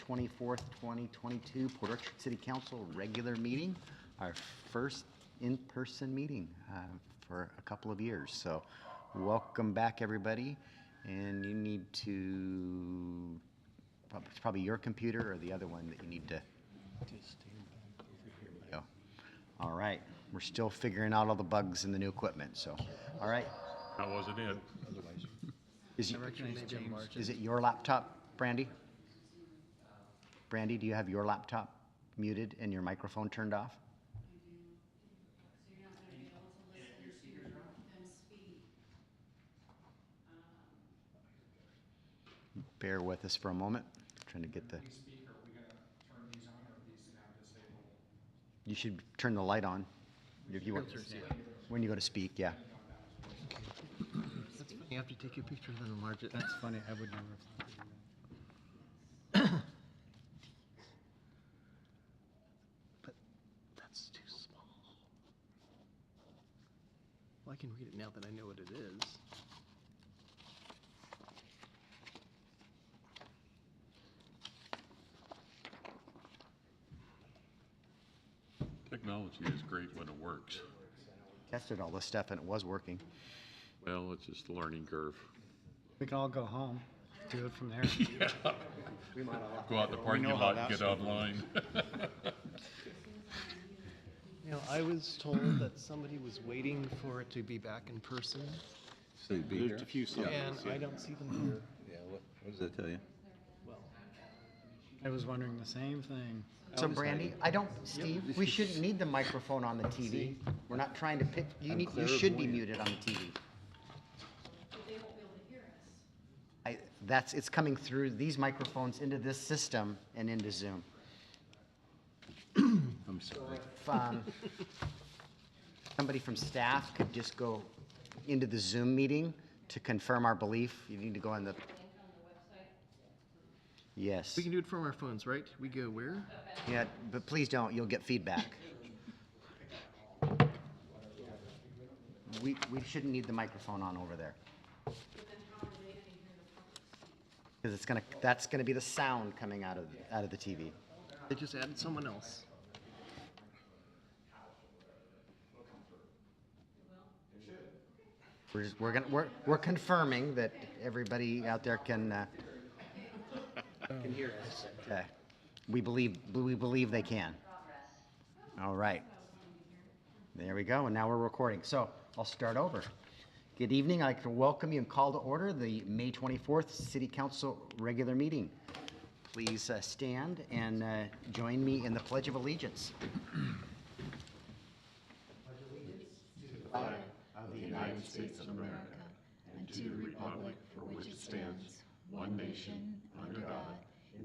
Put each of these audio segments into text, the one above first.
24th, 2022 Port Orchard City Council regular meeting, our first in-person meeting for a couple of years. So welcome back, everybody. And you need to, it's probably your computer or the other one that you need to stand back over here. Go. All right. We're still figuring out all the bugs in the new equipment. So, all right. How was it in? Is it your laptop, Brandy? Brandy, do you have your laptop muted and your microphone turned off? I do. So you're not going to be able to listen to them speak. Bear with us for a moment. I'm trying to get the. Are we going to turn these on, or are these now disabled? You should turn the light on if you want. When you go to speak, yeah. That's funny. You have to take your picture and then enlarge it. That's funny. I would never. But that's too small. Well, I can read it now that I know what it is. Technology is great when it works. Tested all this stuff and it was working. Well, it's just a learning curve. We can all go home, do it from there. Go out in the parking lot and get online. You know, I was told that somebody was waiting for it to be back in person, There's a few signs. and I don't see them here. Yeah, what does that tell you? Well, I was wondering the same thing. So Brandy, Steve, we shouldn't need the microphone on the TV. We're not trying to pick, you should be muted on the TV. But they won't be able to hear us. It's coming through these microphones into this system and into Zoom. I'm sorry. If somebody from staff could just go into the Zoom meeting to confirm our belief, you need to go on the. Yes. we can do it from our phones, right? We go where? Yeah, but please don't, you'll get feedback. We shouldn't need the microphone on over there. Because that's gonna be the sound coming out of the TV. They just added someone else. We're confirming that everybody out there can hear us. Okay. We believe they can. All right. There we go, and now we're recording. So I'll start over. Good evening. I'd like to welcome you and call to order the May 24th City Council regular meeting. Please stand and join me in the Pledge of Allegiance. Of the United States of America, and to the republic for which it stands, one nation, under God,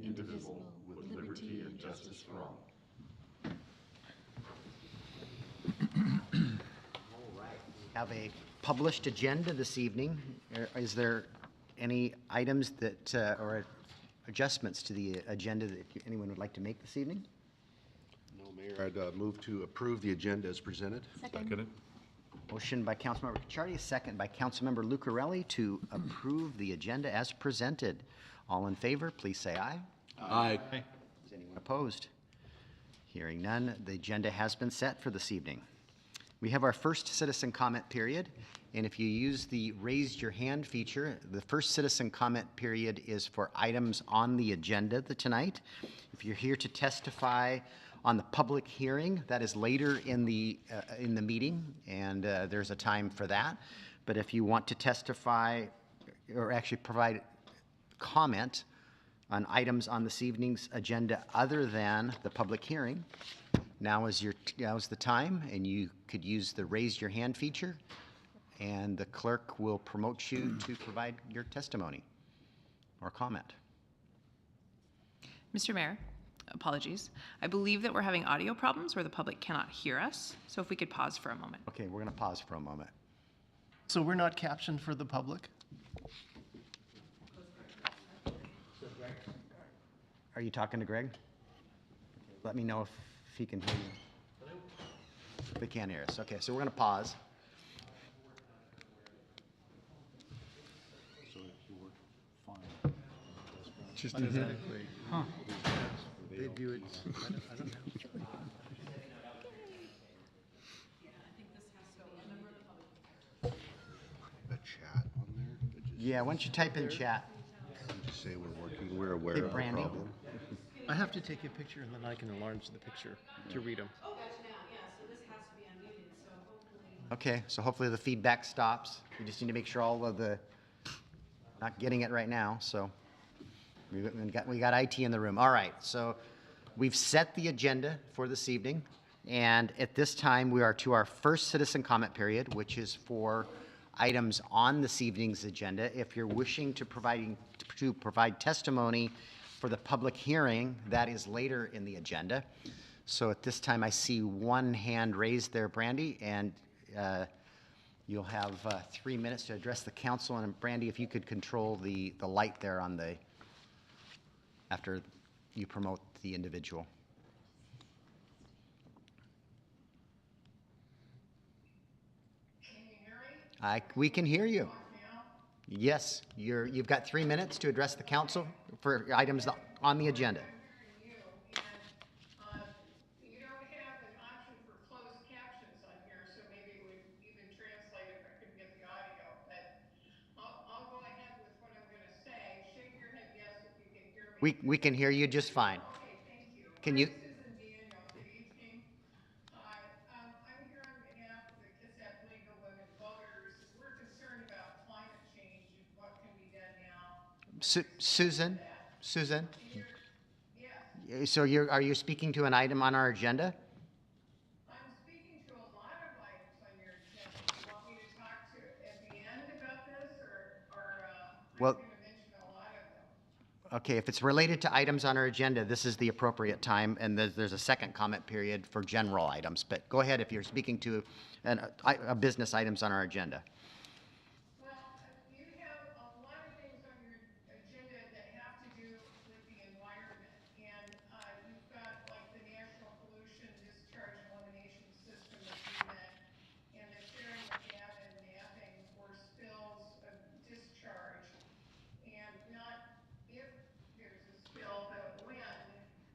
indivisible, with liberty and justice for all. Have a published agenda this evening. Is there any items that or adjustments to the agenda that anyone would like to make this evening? No, Mayor, I'd move to approve the agenda as presented. Second. Motion by Councilmember Cacciardi, second by Councilmember Lucarelli to approve the agenda as presented. All in favor, please say aye. Aye. Is anyone opposed? Hearing none, the agenda has been set for this evening. We have our first citizen comment period, and if you use the raise your hand feature, the first citizen comment period is for items on the agenda tonight. If you're here to testify on the public hearing, that is later in the meeting, and there's a time for that. But if you want to testify or actually provide comment on items on this evening's agenda other than the public hearing, now is the time, and you could use the raise your hand feature, and the clerk will promote you to provide your testimony or comment. Mr. Mayor, apologies. I believe that we're having audio problems where the public cannot hear us. So if we could pause for a moment. Okay, we're going to pause for a moment. So we're not captioned for the public? Are you talking to Greg? Let me know if he can hear you. They can't hear us. Okay, so we're going to pause. So you work fine. Just exactly. Huh. do it, I don't know. A chat on there, but Yeah, why don't you type in chat? just say we're working, we're aware Hey, of the Brandy. problem. I have to take a picture and then I can enlarge the picture to read them. Oh, gotcha now, yeah, so this has to be unmuted, so hopefully. Okay, so hopefully the feedback stops. We just need to make sure all of the, not getting it right now, so we got IT in the room. All right, so we've set the agenda for this evening, and at this time, we are to our first citizen comment period, which is for items on this evening's agenda. If you're wishing to provide testimony for the public hearing, that is later in the agenda. So at this time, I see one hand raised there, Brandy, and you'll have 3 minutes to address the council. And Brandy, if you could control the light there on the, after you promote the individual. Can you hear me? We can hear you. Talk now? Yes, you've got 3 minutes to address the council for items on the agenda. I'm hearing you, and you don't have an option for closed captions on here, so maybe it would even translate if I couldn't get the audio, but I'll go ahead with what I'm gonna say. Shake your head yes if you can hear me. We can hear you just fine. Okay, thank you. Can you- I'm Susan Daniel, good evening. I'm here on behalf of the Kitsap League of Women Voters. We're concerned about climate change and what can be done now. Susan? Yes, So are you speaking to an item on our agenda? I'm speaking to a lot of items on your agenda. You want me to talk to at the end about this, or Well- I'm gonna mention a lot of them. Okay, if it's related to items on our agenda, this is the appropriate time, and there's a second comment period for general items. But go ahead if you're speaking to a business items on our agenda. Well, you have a lot of things on your agenda that have to do with the environment. And you've got like the National Pollution Discharge Elimination System Agreement and the sharing of data and mapping for spills of discharge. And not if there's a spill, but when.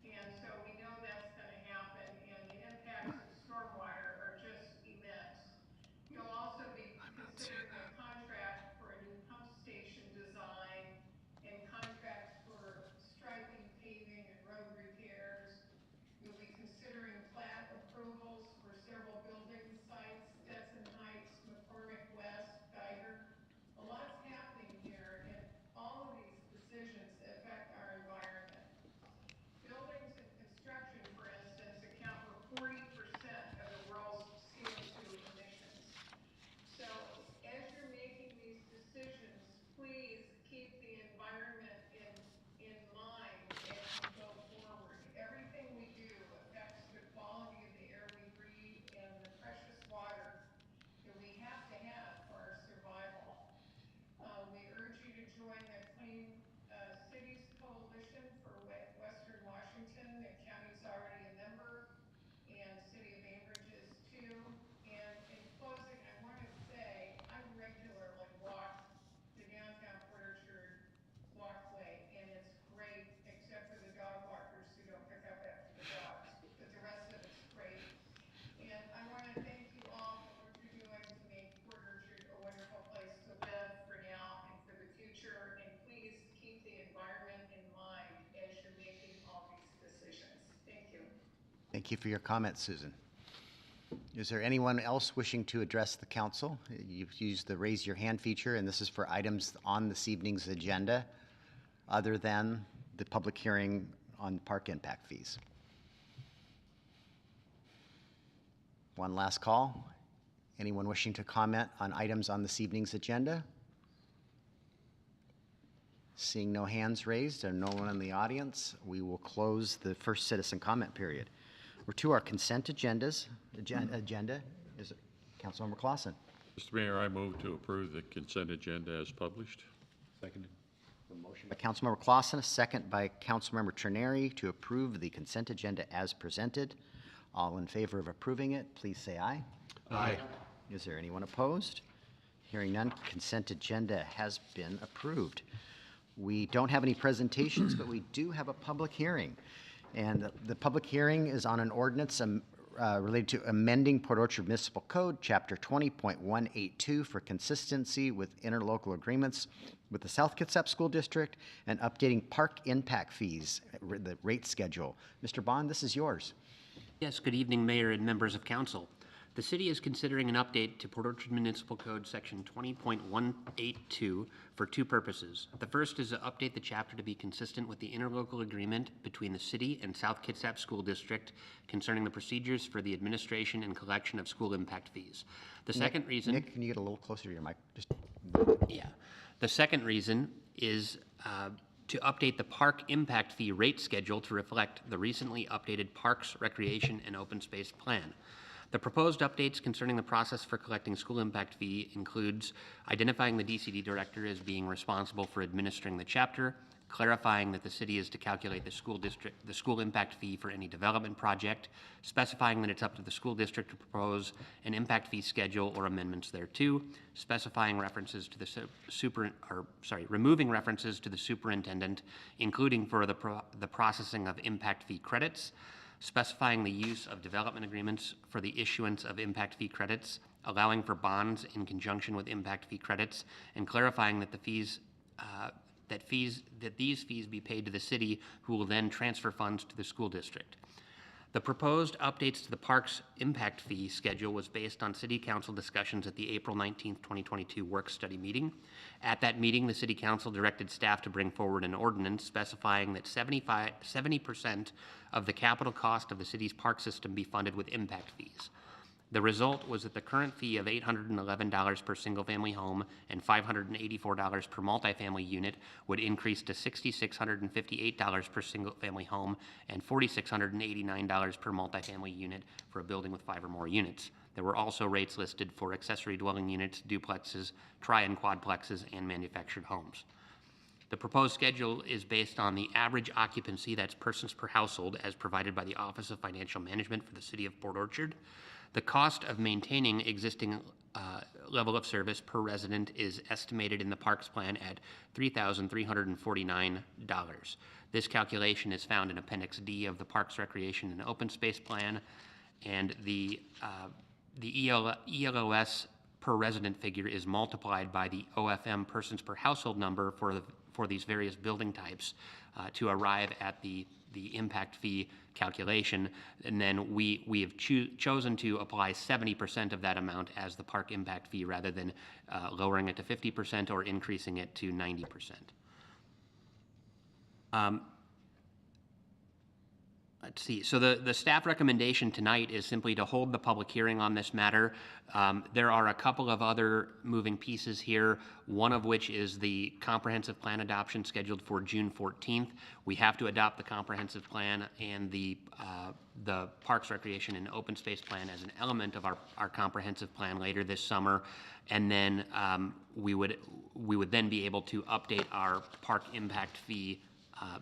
And so we know that's gonna happen, and the impacts of stormwater are just immense. You'll also be considering a contract for a new pump station design and contracts for striping, paving, and road repairs. You'll be considering plat approvals for several building sites, Stetson Heights, McCormick West, Geiger. A lot's happening here, and all of these decisions affect our environment. Buildings and construction, for instance, account for 40% of the world's CO2 emissions. So as you're making these decisions, please keep the environment in mind as you go forward. Everything we do affects the quality of the air we breathe and the precious water that we have to have for our survival. We urge you to join the Clean Cities Coalition for Western Washington. The county's already a member, and City of Bainbridge is too. And in closing, I want to say I regularly walk the downtown Port Orchard walkway, and it's great, except for the dog walkers who don't pick up after the dogs. But the rest of it's great. And I want to thank you all for what you're doing to make Port Orchard a wonderful place to live for now and for the future. And please keep the environment in mind as you're making all these decisions. Thank you. Thank you for your comments, Susan. Is there anyone else wishing to address the council? You've used the raise your hand feature, and this is for items on this evening's agenda, other than the public hearing on park impact fees. One last call. Anyone wishing to comment on items on this evening's agenda? Seeing no hands raised and no one in the audience, we will close the first citizen comment period. We're to our consent agendas. Agenda is it Councilmember Clausen. Mr. Mayor, I move to approve the consent agenda as published. Seconded. By Councilmember Clausen, a second by Councilmember Trineri to approve the consent agenda as presented. All in favor of approving it, please say aye. Aye. Is there anyone opposed? Hearing none, consent agenda has been approved. We don't have any presentations, but we do have a public hearing. And the public hearing is on an ordinance related to amending Port Orchard Municipal Code, Chapter 20.182 for consistency with interlocal agreements with the South Kitsap School District and updating park impact fees, the rate schedule. Mr. Bond, this is yours. Yes, good evening, Mayor and members of council. The city is considering an update to Port Orchard Municipal Code Section 20.182 for two purposes. The first is to update the chapter to be consistent with the interlocal agreement between the city and South Kitsap School District concerning the procedures for the administration and collection of school impact fees. The second reason... Nick, can you get a little closer to your mic? Yeah. The second reason is to update the park impact fee rate schedule to reflect the recently updated Parks, Recreation, and Open Space Plan. The proposed updates concerning the process for collecting school impact fee includes identifying the DCD director as being responsible for administering the chapter, clarifying that the city is to calculate the school impact fee for any development project, specifying that it's up to the school district to propose an impact fee schedule or amendments thereto, specifying references to the removing references to the superintendent, including for the processing of impact fee credits, specifying the use of development agreements for the issuance of impact fee credits, allowing for bonds in conjunction with impact fee credits, and clarifying that these fees be paid to the city, who will then transfer funds to the school district. The proposed updates to the park's impact fee schedule was based on City Council discussions at the April 19th, 2022 work study meeting. At that meeting, the City Council directed staff to bring forward an ordinance specifying that 70% of the capital cost of the city's park system be funded with impact fees. The result was that the current fee of $811 per single-family home and $584 per multifamily unit would increase to $6,658 per single-family home and $4,689 per multifamily unit for a building with 5 or more units. There were also rates listed for accessory dwelling units, duplexes, tri- and quadplexes, and manufactured homes. The proposed schedule is based on the average occupancy, that's persons per household, as provided by the Office of Financial Management for the City of Port Orchard. The cost of maintaining existing level of service per resident is estimated in the Parks Plan at $3,349. This calculation is found in Appendix D of the Parks, Recreation, and Open Space Plan, and the ELOS per resident figure is multiplied by the OFM persons per household number for these various building types to arrive at the impact fee calculation, and then we have chosen to apply 70% of that amount as the park impact fee rather than lowering it to 50% or increasing it to 90%. Let's see. So the staff recommendation tonight is simply to hold the public hearing on this matter. There are a couple of other moving pieces here, one of which is the comprehensive plan adoption scheduled for June 14th. We have to adopt the comprehensive plan and the Parks, Recreation, and Open Space Plan as an element of our comprehensive plan later this summer. And then we would then be able to update our park impact fee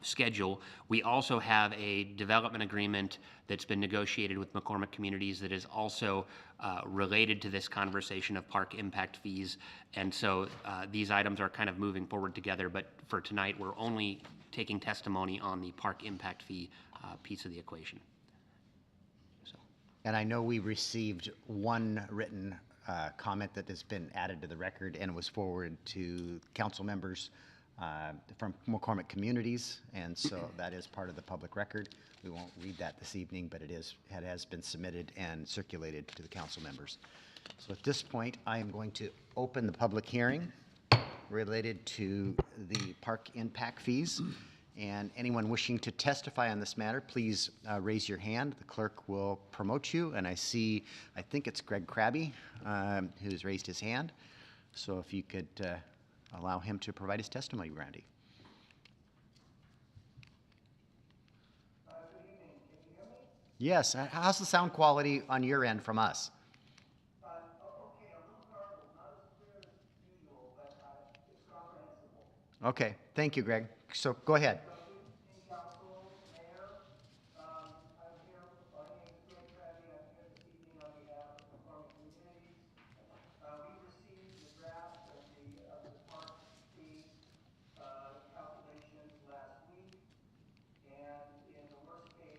schedule. We also have a development agreement that's been negotiated with McCormick Communities that is also related to this conversation of park impact fees. And so these items are kind of moving forward together, but for tonight, we're only taking testimony on the park impact fee piece of the equation. So. And I know we received one written comment that has been added to the record and was forwarded to council members from McCormick Communities, and so that is part of the public record. We won't read that this evening, but it has been submitted and circulated to the council members. So at this point, I am going to open the public hearing related to the park impact fees. And anyone wishing to testify on this matter, please raise your hand. The clerk will promote you. And I think it's Greg Krabby who's raised his hand. So if you could allow him to provide his testimony, Randy. Good evening. Can you hear me? Yes. How's the sound quality on your end from us? Okay, a little garbled, not as clear as usual, but it's comprehensible. Okay. Thank you, Greg. So go ahead. Council, Mayor, I'm here, my name is Greg Krabby, I'm here this evening on behalf of McCormick Communities. We received the draft of the park fee calculations last week, and in the worst case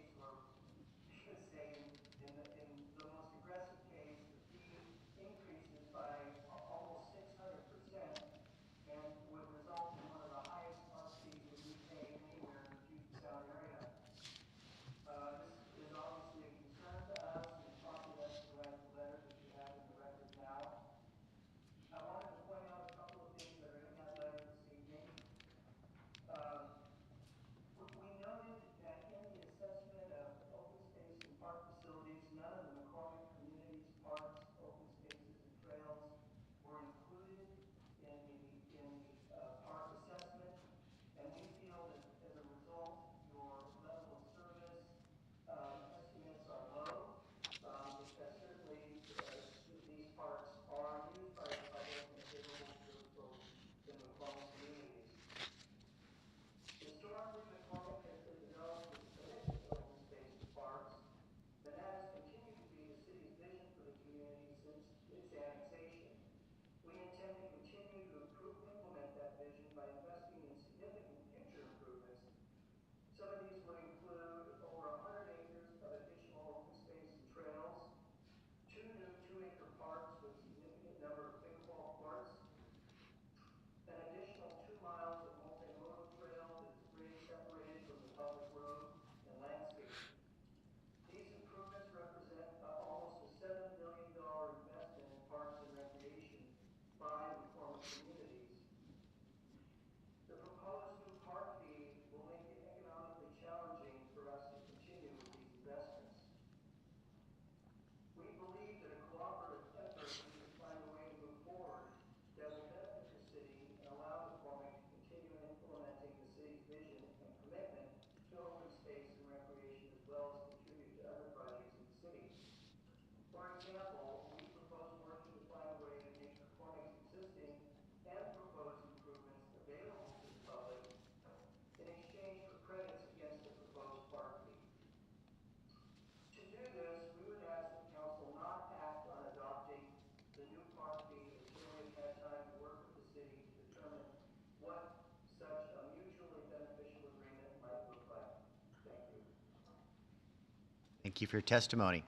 Thank you for your testimony.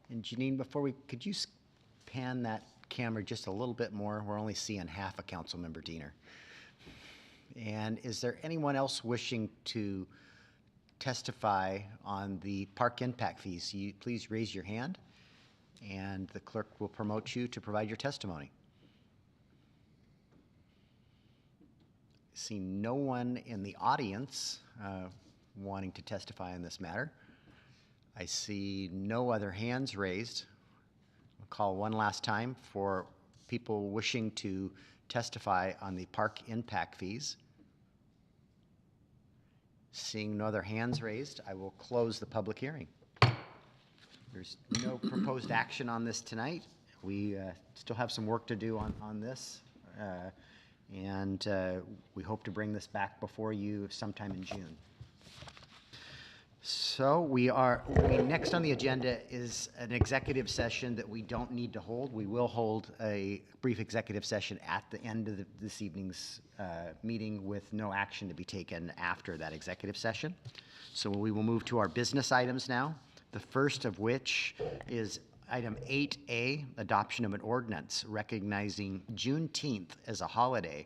And Janine, could you pan that camera just a little bit more? We're only seeing half of Councilmember Diener. And is there anyone else wishing to testify on the park impact fees? Please raise your hand, and the clerk will promote you to provide your testimony. See no one in the audience wanting to testify on this matter. I see no other hands raised. I'll call one last time for people wishing to testify on the park impact fees. Seeing no other hands raised, I will close the public hearing. There's no proposed action on this tonight. We still have some work to do on this, and we hope to bring this back before you sometime in June. So next on the agenda is an executive session that we don't need to hold. We will hold a brief executive session at the end of this evening's meeting with no action to be taken after that executive session. So we will move to our business items now, the first of which is item 8A, adoption of an ordinance recognizing Juneteenth as a holiday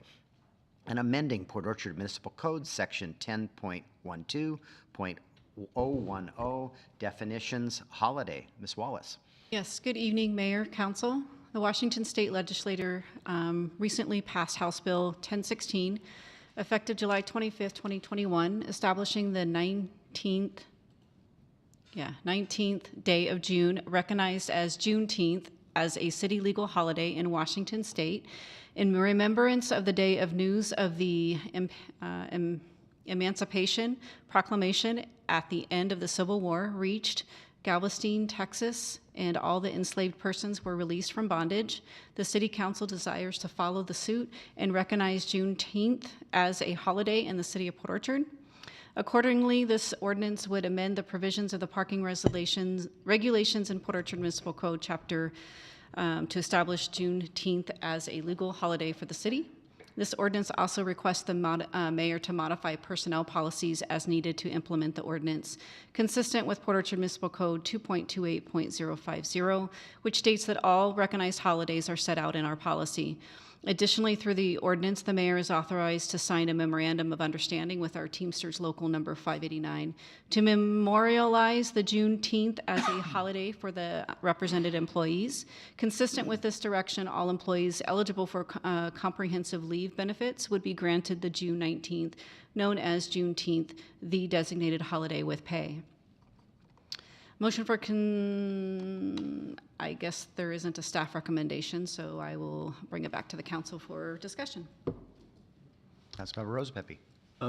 and amending Port Orchard Municipal Code section 10.12.010 definitions holiday. Ms. Wallace. Yes, good evening, Mayor, Council. The Washington State Legislature recently passed House Bill 1016, effective July 25th, 2021, establishing the 19th day of June, recognized as Juneteenth as a city legal holiday in Washington State in remembrance of the day of news of the Emancipation Proclamation at the end of the Civil War reached Galveston, Texas, and all the enslaved persons were released from bondage. The City Council desires to follow the suit and recognize Juneteenth as a holiday in the City of Port Orchard. Accordingly, this ordinance would amend the provisions of the parking regulations in Port Orchard Municipal Code Chapter to establish Juneteenth as a legal holiday for the city. This ordinance also requests the mayor to modify personnel policies as needed to implement the ordinance, consistent with Port Orchard Municipal Code 2.28.050, which states that all recognized holidays are set out in our policy. Additionally, through the ordinance, the mayor is authorized to sign a memorandum of understanding with our Teamsters Local Number 589 to memorialize the Juneteenth as a holiday for the represented employees. Consistent with this direction, all employees eligible for comprehensive leave benefits would be granted the June 19th, known as Juneteenth, the designated holiday with pay. Motion for I guess there isn't a staff recommendation, so I will bring it back to the council for discussion. Councilmember Rosepepe.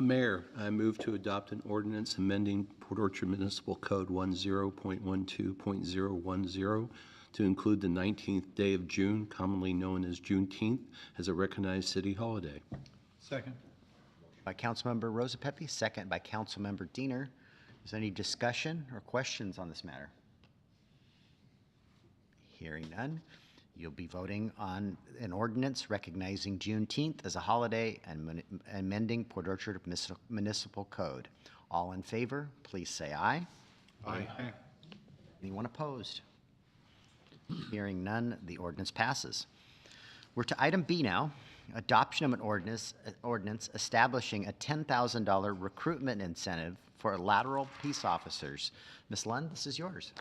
Mayor, I move to adopt an ordinance amending Port Orchard Municipal Code 10.12.010 to include the 19th day of June, commonly known as Juneteenth, as a recognized city holiday. Second. By Councilmember Rosepepe, second by Councilmember Diener. Is there any discussion or questions on this matter? Hearing none, you'll be voting on an ordinance recognizing Juneteenth as a holiday and amending Port Orchard Municipal Code. All in favor, please say aye. Aye. Anyone opposed? Hearing none, the ordinance passes. We're to item B now, adoption of an ordinance establishing a $10,000 recruitment incentive for lateral peace officers. Ms. Lund, this is yours.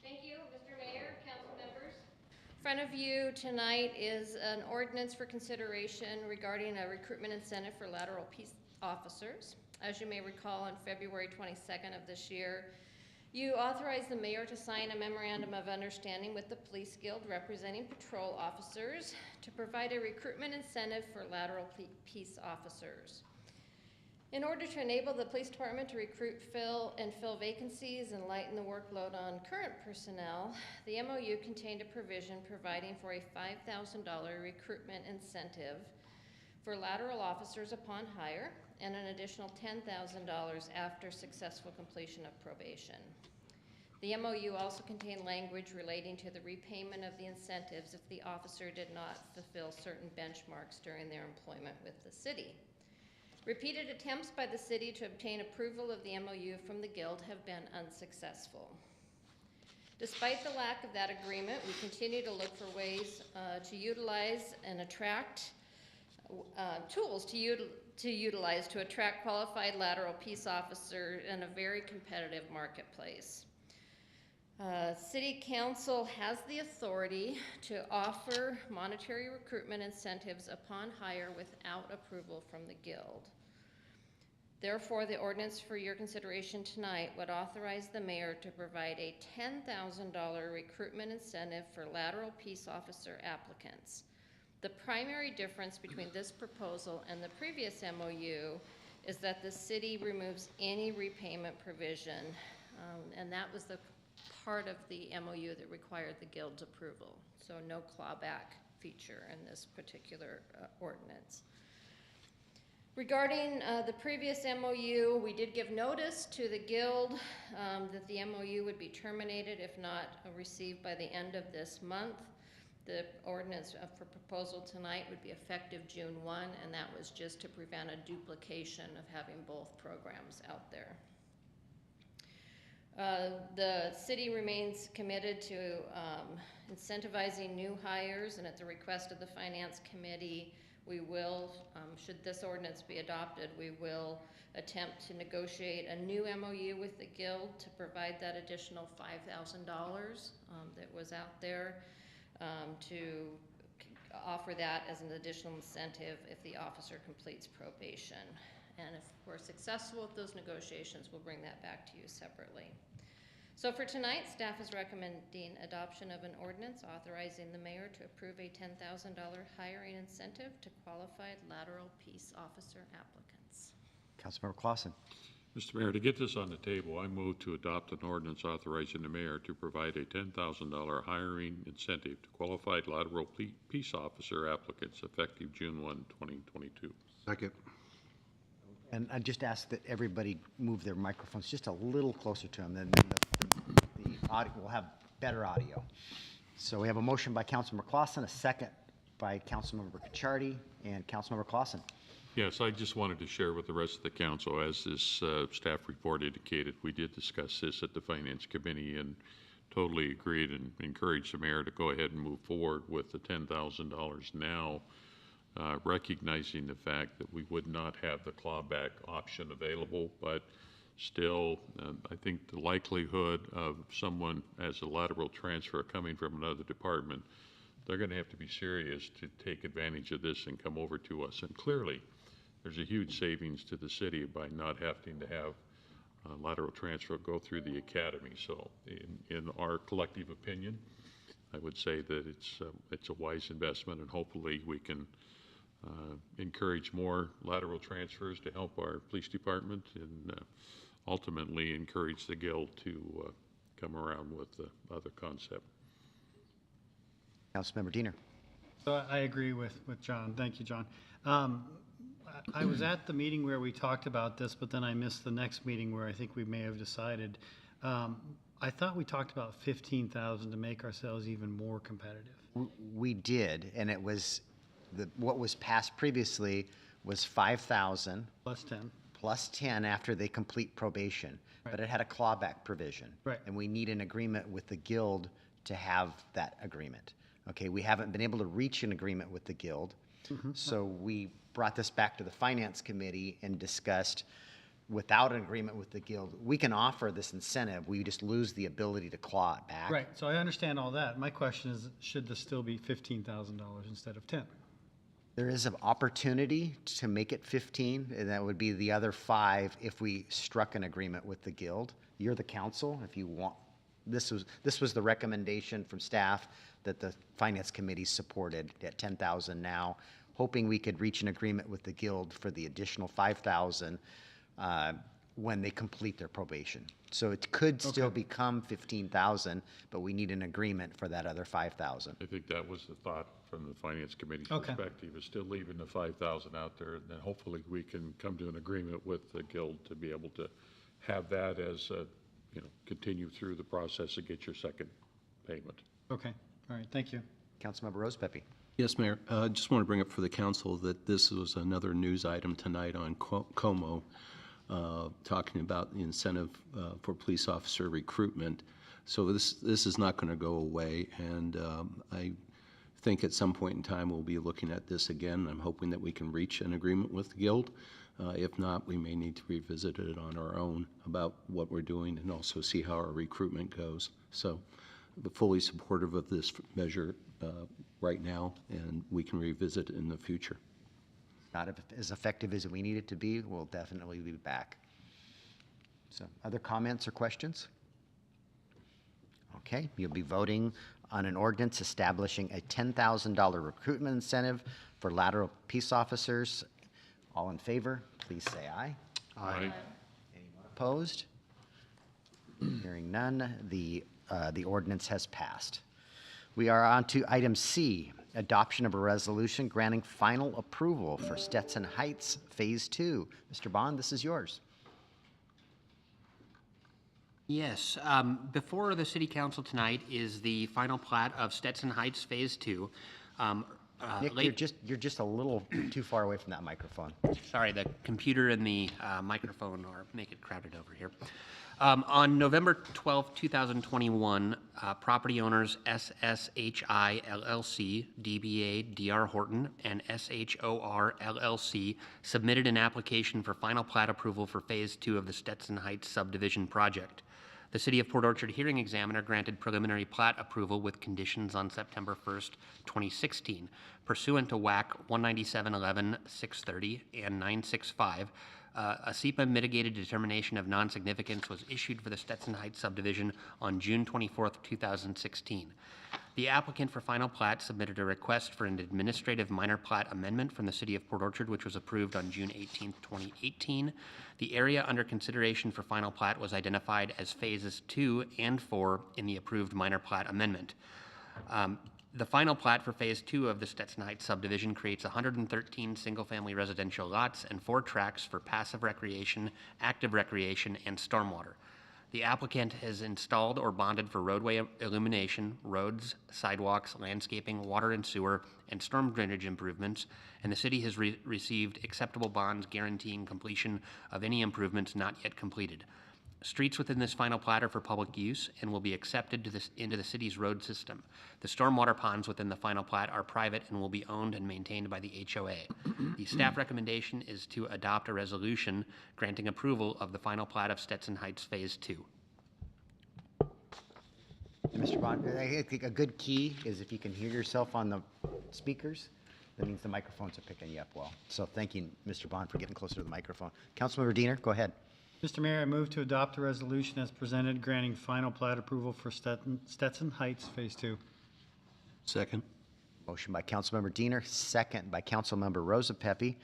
Thank you, Mr. Mayor, council members. In front of you tonight is an ordinance for consideration regarding a recruitment incentive for lateral peace officers. As you may recall, on February 22nd of this year, you authorized the mayor to sign a memorandum of understanding with the Police Guild representing patrol officers to provide a recruitment incentive for lateral peace officers. In order to enable the police department to recruit, fill vacancies and lighten the workload on current personnel, the MOU contained a provision providing for a $5,000 recruitment incentive for lateral officers upon hire and an additional $10,000 after successful completion of probation. The MOU also contained language relating to the repayment of the incentives if the officer did not fulfill certain benchmarks during their employment with the city. Repeated attempts by the city to obtain approval of the MOU from the Guild have been unsuccessful. Despite the lack of that agreement, we continue to look for ways to utilize and attract tools to utilize to attract qualified lateral peace officers in a very competitive marketplace. City Council has the authority to offer monetary recruitment incentives upon hire without approval from the Guild. Therefore, the ordinance for your consideration tonight would authorize the mayor to provide a $10,000 recruitment incentive for lateral peace officer applicants. The primary difference between this proposal and the previous MOU is that the city removes any repayment provision, and that was the part of the MOU that required the Guild's approval. So no clawback feature in this particular ordinance. Regarding the previous MOU, we did give notice to the Guild that the MOU would be terminated if not received by the end of this month. The ordinance for proposal tonight would be effective June 1, and that was just to prevent a duplication of having both programs out there. The city remains committed to incentivizing new hires, and at the request of the Finance Committee, we will, should this ordinance be adopted, we will attempt to negotiate a new MOU with the Guild to provide that additional $5,000 that was out there, to offer that as an additional incentive if the officer completes probation. And if we're successful with those negotiations, we'll bring that back to you separately. So for tonight, staff is recommending adoption of an ordinance authorizing the mayor to approve a $10,000 hiring incentive to qualified lateral peace officer applicants. Councilmember Clausen. Mr. Mayor, to get this on the table, I move to adopt an ordinance authorizing the mayor to provide a $10,000 hiring incentive to qualified lateral peace officer applicants effective June 1, 2022. Second. And I just ask that everybody move their microphones just a little closer to them, then the audio will have better audio. So we have a motion by Councilmember Clausen, a second by Councilmember Cacciardi and Councilmember Clausen. Yes, I just wanted to share with the rest of the council, as this staff report indicated, we did discuss this at the Finance Committee and totally agreed and encouraged the mayor to go ahead and move forward with the $10,000 now, recognizing the fact that we would not have the clawback option available, but still, I think the likelihood of someone as a lateral transfer coming from another department, they're going to have to be serious to take advantage of this and come over to us. And clearly, there's a huge savings to the city by not having to have lateral transfer go through the academy. So in our collective opinion, I would say that it's a wise investment, and hopefully we can encourage more lateral transfers to help our police department and ultimately encourage the Guild to come around with the other concept. Councilmember Diener. So I agree with John. Thank you, John. I was at the meeting where we talked about this, but then I missed the next meeting where I think we may have decided. I thought we talked about 15,000 to make ourselves even more competitive. We did, and it was what was passed previously was 5,000 plus 10. Plus 10 after they complete probation, right. But it had a clawback provision. Right. And we need an agreement with the Guild to have that agreement. Okay, we haven't been able to reach an agreement with the Guild, so we brought this back to the Finance Committee and discussed, without an agreement with the Guild, we can offer this incentive, we just lose the ability to claw it back. Right, so I understand all that. My question is, should this still be $15,000 instead of 10? There is an opportunity to make it 15, and that would be the other 5 if we struck an agreement with the Guild. You're the council, if you want. This was the recommendation from staff that the Finance Committee supported at 10,000 now, hoping we could reach an agreement with the Guild for the additional 5,000 when they complete their probation. So it could still become 15,000, but we need an agreement for that other 5,000. I think that was the thought from the Finance Committee's perspective, is still leaving the 5,000 out there, and then hopefully we can come to an agreement with the Guild to be able to have that as a, continue through the process to get your second payment. Okay, all right, thank you. Councilmember Rosepepe. Yes, Mayor. Just want to bring up for the council that this was another news item tonight on Como, talking about the incentive for police officer recruitment. So this is not going to go away, and I think at some point in time we'll be looking at this again. I'm hoping that we can reach an agreement with the Guild. If not, we may need to revisit it on our own about what we're doing and also see how our recruitment goes. So I'm fully supportive of this measure right now, and we can revisit it in the future. Not as effective as we need it to be, we'll definitely be back. So, other comments or questions? Okay, you'll be voting on an ordinance establishing a $10,000 recruitment incentive for lateral peace officers. All in favor, please say aye. Aye. Anyone opposed? Hearing none, the ordinance has passed. We are on to item C, adoption of a resolution granting final approval for Stetson Heights Phase 2. Mr. Bond, this is yours. Yes, before the city council tonight is the final plat of Stetson Heights Phase 2. Nick, you're just a little too far away from that microphone. Sorry, the computer and the microphone make it crowded over here. On November 12, 2021, property owners SSHI LLC, DBA DR Horton, and SHOR LLC submitted an application for final plat approval for Phase 2 of the Stetson Heights Subdivision project. The City of Port Orchard hearing examiner granted preliminary plat approval with conditions on September 1st, 2016. Pursuant to WAC 19711, 630, and 965, a SEPA mitigated determination of non-significance was issued for the Stetson Heights subdivision on June 24th, 2016. The applicant for final plat submitted a request for an administrative minor plat amendment from the City of Port Orchard, which was approved on June 18th, 2018. The area under consideration for final plat was identified as phases 2 and 4 in the approved minor plat amendment. The final plat for Phase 2 of the Stetson Heights subdivision creates 113 single-family residential lots and 4 tracts for passive recreation, active recreation, and stormwater. The applicant has installed or bonded for roadway illumination, roads, sidewalks, landscaping, water and sewer, and storm drainage improvements, and the city has received acceptable bonds guaranteeing completion of any improvements not yet completed. Streets within this final plat are for public use and will be accepted into the city's road system. The stormwater ponds within the final plat are private and will be owned and maintained by the HOA. The staff recommendation is to adopt a resolution granting approval of the final plat of Stetson Heights Phase 2. Mr. Bond, I think a good key is if you can hear yourself on the speakers, that means the microphones are picking you up well. So thank you, Mr. Bond, for getting closer to the microphone. Councilmember Diener, go ahead. Mr. Mayor, I move to adopt a resolution as presented granting final plat approval for Stetson Heights Phase 2. Second. Motion by Councilmember Diener, second by Councilmember Rosapepe.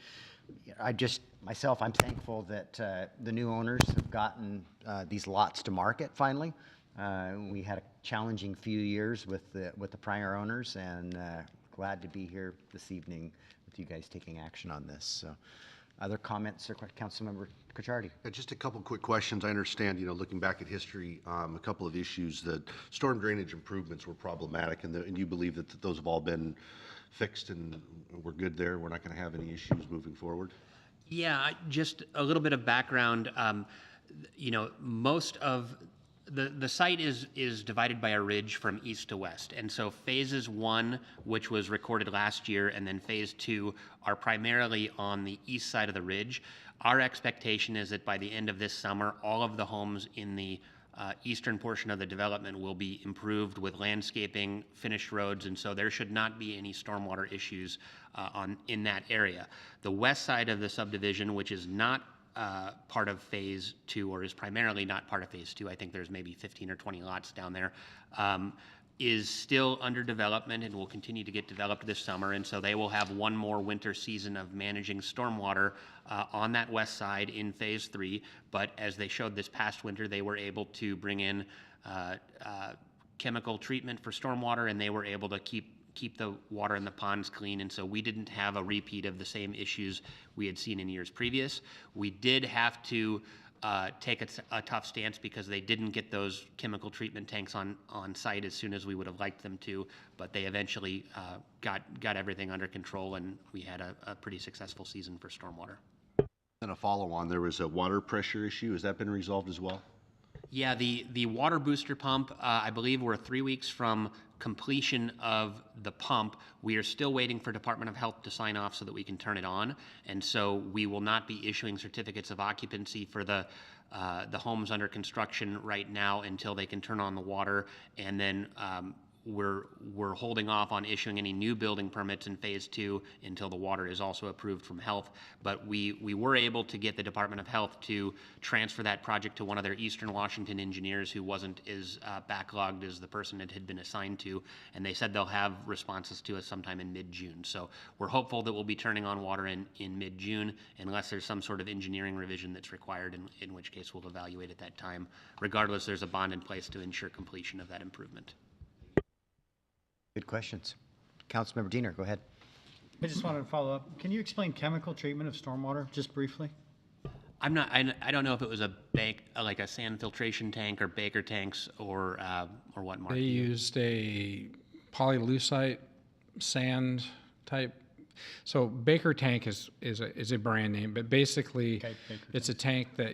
I'm thankful that the new owners have gotten these lots to market finally. We had a challenging few years with the prior owners, and glad to be here this evening with you guys taking action on this. So, other comments or Councilmember Cacciardi? Just a couple quick questions. I understand, looking back at history, a couple of issues that storm drainage improvements were problematic, and you believe that those have all been fixed and we're good there. We're not going to have any issues moving forward. Yeah, just a little bit of background. Most of the site is divided by a ridge from east to west. And so phases 1, which was recorded last year, and then phase 2 are primarily on the east side of the ridge. Our expectation is that by the end of this summer, all of the homes in the eastern portion of the development will be improved with landscaping, finished roads, and so there should not be any stormwater issues in that area. The west side of the subdivision, which is not part of phase 2, or is primarily not part of phase 2, I think there's maybe 15 or 20 lots down there, is still under development and will continue to get developed this summer. And so they will have one more winter season of managing stormwater on that west side in phase 3. But as they showed this past winter, they were able to bring in chemical treatment for stormwater, and they were able to keep the water in the ponds clean, and so we didn't have a repeat of the same issues we had seen in years previous. We did have to take a tough stance because they didn't get those chemical treatment tanks on site as soon as we would have liked them to, but they eventually got everything under control, and we had a pretty successful season for stormwater. And a follow-on, there was a water pressure issue. Has that been resolved as well? Yeah, the water booster pump, I believe we're 3 weeks from completion of the pump. We are still waiting for Department of Health to sign off so that we can turn it on. And so we will not be issuing certificates of occupancy for the homes under construction right now until they can turn on the water. And then we're holding off on issuing any new building permits in phase 2 until the water is also approved from health. But we were able to get the Department of Health to transfer that project to one of their Eastern Washington engineers who wasn't as backlogged as the person it had been assigned to, and they said they'll have responses to us sometime in mid-June. So we're hopeful that we'll be turning on water in mid-June unless there's some sort of engineering revision that's required, in which case we'll evaluate at that time. Regardless, there's a bond in place to ensure completion of that improvement. Good questions. Councilmember Diener, go ahead. I just wanted to follow up. Can you explain chemical treatment of stormwater, just briefly? I don't know if it was like a sand filtration tank or Baker tanks or what, Mark? They used a polylusite sand type. So Baker tank is a brand name, but basically it's a tank that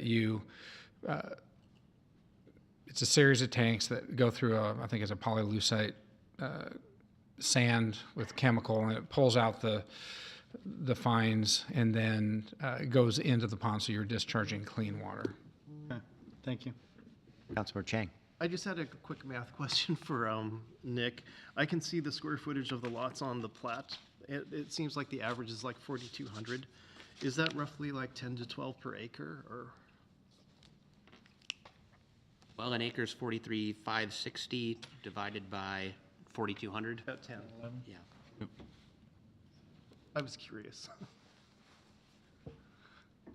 it's a series of tanks that go through I think it's a polylusite sand with chemical, and it pulls out the fines and then goes into the pond, so you're discharging clean water. Okay, thank you. Councilmember Chang. I just had a quick math question for Nick. I can see the square footage of the lots on the plat. It seems like the average is like 4,200. Is that roughly like 10 to 12 per acre, or? Well, an acre is 43,560 divided by 4,200. About 10, 11? Yeah. I was curious.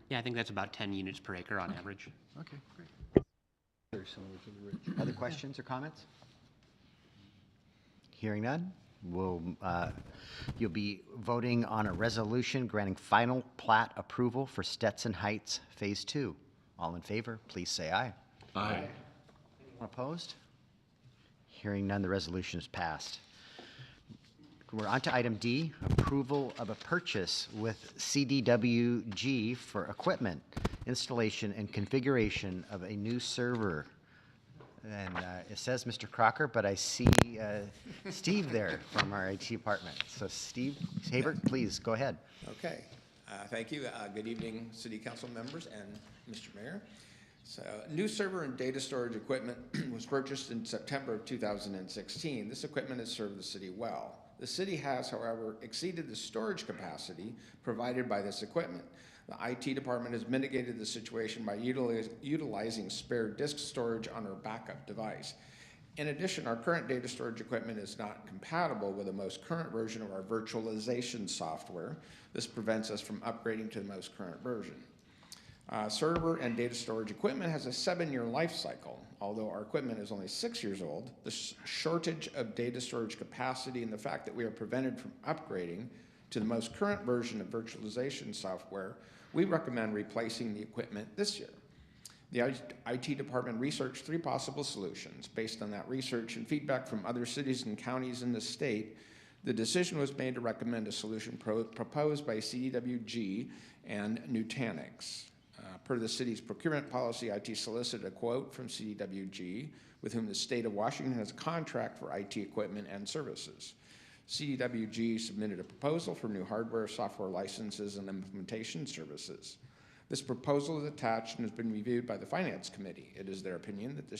Yeah, I think that's about 10 units per acre on average. Okay, great. Very similar to the ridge. Other questions or comments? Hearing none, you'll be voting on a resolution granting final plat approval for Stetson Heights Phase 2. All in favor, please say aye. Aye. Anyone opposed? Hearing none, the resolution is passed. We're on to item D, approval of a purchase with Cdwg for equipment, installation, and configuration of a new server. And it says Mr. Crocker, but I see Steve there from our IT department. So Steve Habert, please go ahead. Okay, thank you. Good evening, City Council members and Mr. Mayor. So, new server and data storage equipment was purchased in September of 2016. This equipment has served the city well. The city has, however, exceeded the storage capacity provided by this equipment. The IT department has mitigated the situation by utilizing spare disk storage on our backup device. In addition, our current data storage equipment is not compatible with the most current version of our virtualization software. This prevents us from upgrading to the most current version. Server and data storage equipment has a 7-year life cycle. Although our equipment is only 6 years old, the shortage of data storage capacity and the fact that we are prevented from upgrading to the most current version of virtualization software, we recommend replacing the equipment this year. The IT department researched 3 possible solutions. Based on that research and feedback from other cities and counties in the state, the decision was made to recommend a solution proposed by Cdwg and Nutanix. Per the city's procurement policy, IT solicited a quote from Cdwg, with whom the state of Washington has a contract for IT equipment and services. Cdwg submitted a proposal for new hardware, software licenses, and implementation services. This proposal is attached and has been reviewed by the Finance Committee. It is their opinion that the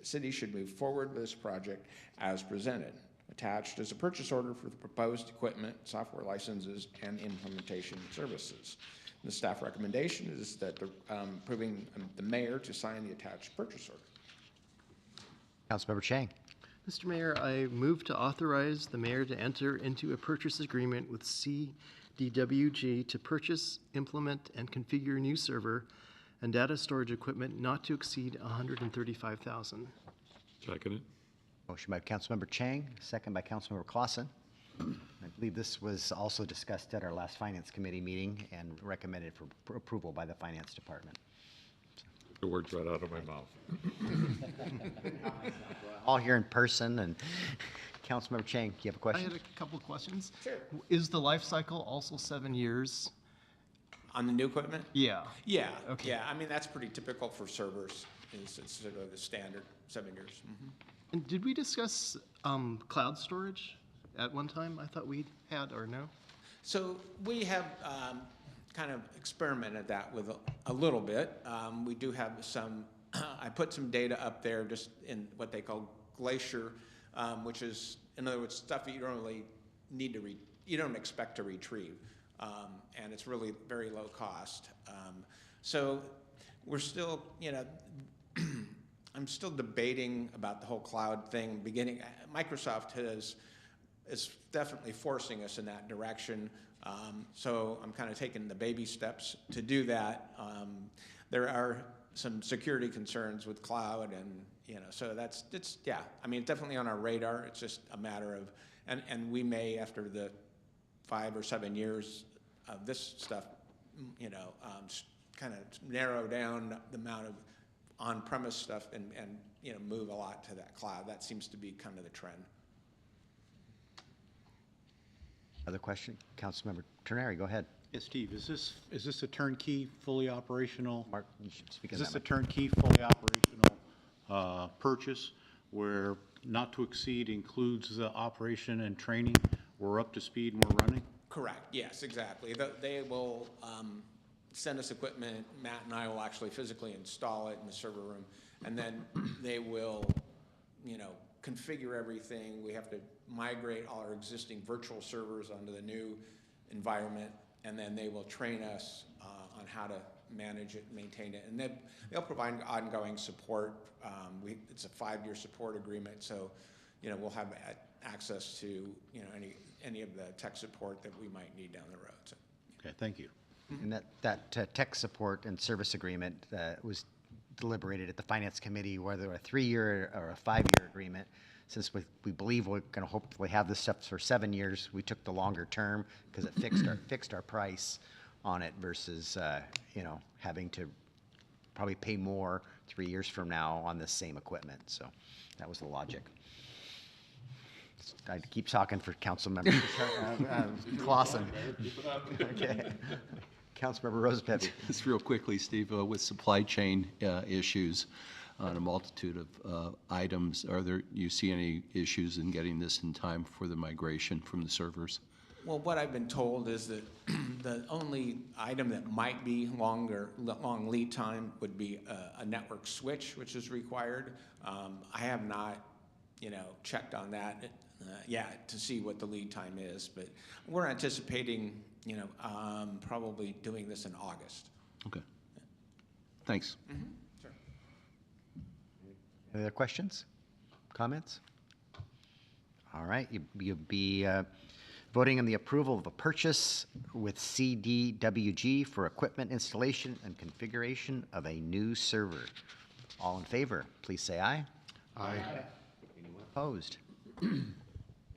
city should move forward with this project as presented. Attached is a purchase order for the proposed equipment, software licenses, and implementation services. The staff recommendation is that approving the mayor to sign the attached purchase order. Councilmember Chang. Mr. Mayor, I move to authorize the mayor to enter into a purchase agreement with Cdwg to purchase, implement, and configure new server and data storage equipment not to exceed $135,000. Seconded. Motion by Councilmember Chang, second by Councilmember Clausen. I believe this was also discussed at our last Finance Committee meeting and recommended for approval by the Finance Department. The words right out of my mouth. All here in person, and Councilmember Chang, you have a I question? had a couple of questions. Sure. Is the life cycle also 7 years? On the new equipment? Yeah. Yeah, Okay. yeah, I mean, that's pretty typical for servers, it's sort of the standard, 7 years. And did we discuss cloud storage at one time? I thought we had, or no? So we have kind of experimented that with a little bit. We do have some, I put some data up there just in what they call Glacier, which is, in other words, stuff that you don't really need to, you don't expect to retrieve. And it's really very low cost. So we're still, you know, I'm still debating about the whole cloud thing. Microsoft is definitely forcing us in that direction. So I'm kind of taking the baby steps to do that. There are some security concerns with cloud, and you know, so yeah. I mean, it's definitely on our radar. It's just a matter of, and we may, after the 5 or 7 years of this stuff, you know, kind of narrow down the amount of on-premise stuff and you know, move a lot to that cloud. That seems to be kind of the trend. Other question? Councilmember Terneri, go ahead. Yes, Steve, is this a turnkey, fully operational? Mark, you should speak in Is this that a turnkey, fully operational purchase where not to exceed includes the operation and training? We're up to speed and we're running? Correct, yes, exactly. They will send us equipment. Matt and I will actually physically install it in the server room, and then they will, you know, configure everything. We have to migrate all our existing virtual servers onto the new environment, and then they will train us on how to manage it, maintain it, and they'll provide ongoing support. It's a 5-year support agreement, so you know, we'll have access to, you know, any of the tech support that we might need down the road. So. Okay, thank you. And that tech support and service agreement was deliberated at the Finance Committee, whether a 3-year or a 5-year agreement. Since we believe we're going to hopefully have this stuff for 7 years, we took the longer term because it fixed our price on it versus you know, having to probably pay more 3 years from now on the same equipment. So that was the logic. I keep talking for Councilmember Clausen. Okay. Councilmember Rosepepe. Just real quickly, Steve, with supply chain issues on a multitude of items, you see any issues in getting this in time for the migration from the servers? Well, what I've been told is that the only item that might be long lead time would be a network switch, which is required. I have not, you know, checked on that yet to see what the lead time is, but we're anticipating, you know, probably doing this in August. Okay. Thanks. Mm-hmm. Sure. Any other questions, comments? All right, you'll be voting on the approval of a purchase with Cdwg for equipment installation and configuration of a new server. All in favor, please say aye. Aye. Anyone opposed?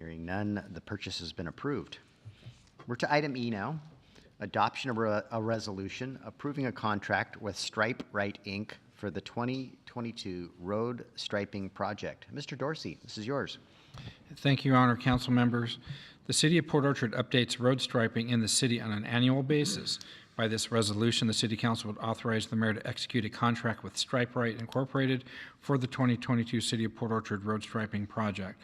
Hearing none, the purchase has been approved. We're to item E now, adoption of a resolution approving a contract with Stripe Right, Inc. for the 2022 road striping project. Mr. Dorsey, this is yours. Thank you, Your Honor, council members. The City of Port Orchard updates road striping in the city on an annual basis. By this resolution, the City Council would authorize the mayor to execute a contract with Stripe Right Incorporated for the 2022 City of Port Orchard road striping project.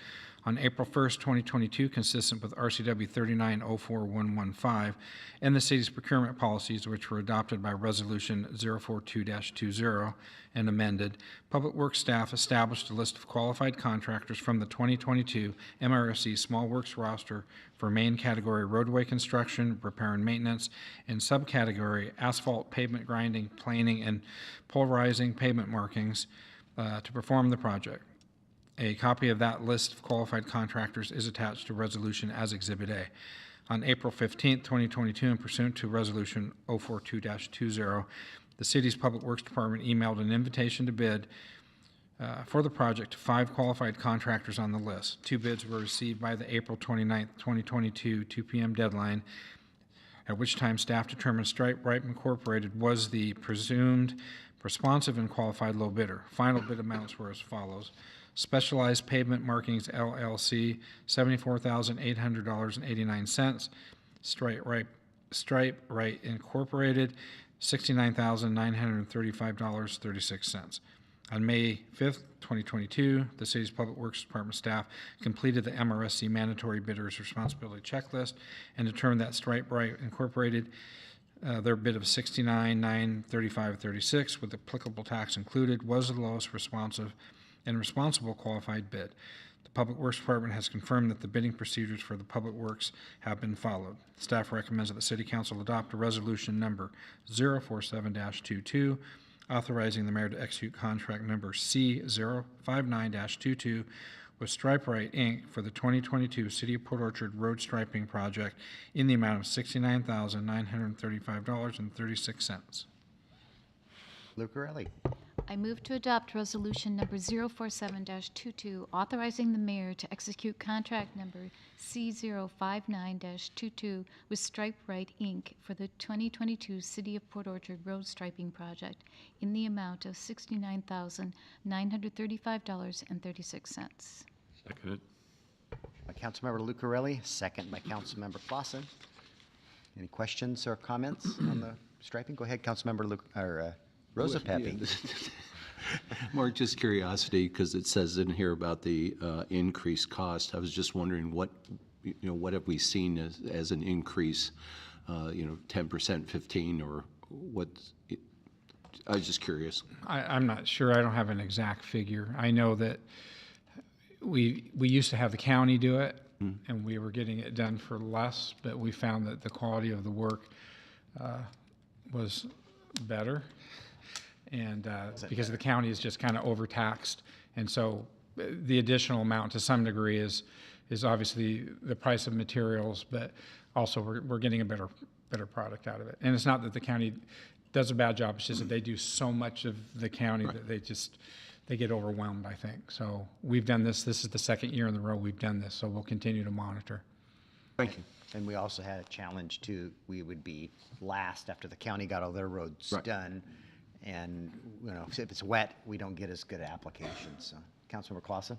On April 1st, 2022, consistent with RCW 3904115 and the city's procurement policies, which were adopted by Resolution 042-20 and amended, Public Works staff established a list of qualified contractors from the 2022 MRSC Small Works roster for main category roadway construction, repair and maintenance, and subcategory asphalt pavement grinding, planing, and polarizing pavement markings to perform the project. A copy of that list of qualified contractors is attached to resolution as Exhibit A. On April 15, 2022, and pursuant to Resolution 042-20, the city's Public Works Department emailed an invitation to bid for the project to 5 qualified contractors on the list. 2 bids were received by the April 29, 2022, 2 p.m. deadline, at which time staff determined Stripe Right Incorporated was the presumed Responsive and qualified low bidder. Final bid amounts were as follows. Specialized Pavement Markings LLC, $74,800.89. Stripe Right Incorporated, $69,935.36. On May 5th, 2022, the city's Public Works Department staff completed the MRSC mandatory bidder's responsibility checklist and determined that Stripe Right Incorporated, their bid of $69,935.36 with applicable tax included, was the lowest responsive and responsible qualified bid. The Public Works Department has confirmed that the bidding procedures for the Public Works have been followed. Staff recommends that the City Council adopt a resolution number 047-22, authorizing the mayor to execute contract number C059-22 with Stripe Right, Inc. for the 2022 City of Port Orchard Road Striping Project in the amount of $69,935.36. Lucarelli. I move to adopt resolution number 047-22, authorizing the mayor to execute contract number C059-22 with Stripe Right, Inc. for the 2022 City of Port Orchard Road Striping Project in the amount of $69,935.36. Seconded. By Councilmember Lucarelli, second by Councilmember Clausen. Any questions or comments on the striping? Go ahead, Councilmember Rosa Pepe. Mark, just curiosity, because it says in here about the increased cost. I was just wondering what have we seen as an increase, 10%, 15, or what? I was just curious. I'm not sure. I don't have an exact figure. I know that we used to have the county do it, and we were getting it done for less, but we found that the quality of the work was better. And because the county is just kind of overtaxed, and so the additional amount to some degree is obviously the price of materials, but also we're getting a better product out of it. And it's not that the county does a bad job; it's just that they do so much of the county that they get overwhelmed, I think. So we've done this. This is the second year in a row we've done this, so we'll continue to monitor. Thank you. And we also had a challenge too. We would be last after the county got all their roads done. And, if it's wet, we don't get as good applications. So, Councilmember Clausen?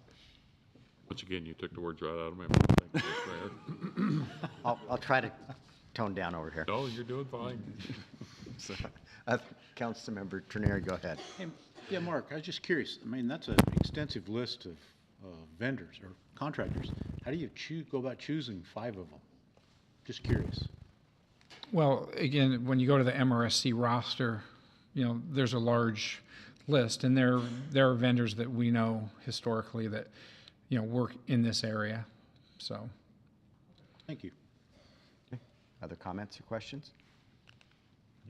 Once again, you took the words right out of my mouth. Thank you, Mr. Mayor. I'll try to tone down over here. No, you're doing fine. So, Councilmember Trenary, go ahead. Hey, yeah, Mark, I was just curious. I mean, that's an extensive list of vendors or contractors. How do you go about choosing 5 of them? Just curious. Well, again, when you go to the MRSC roster, there's a large list, and there are vendors that we know historically that, work in this area. So, thank you. Okay. Other comments or questions?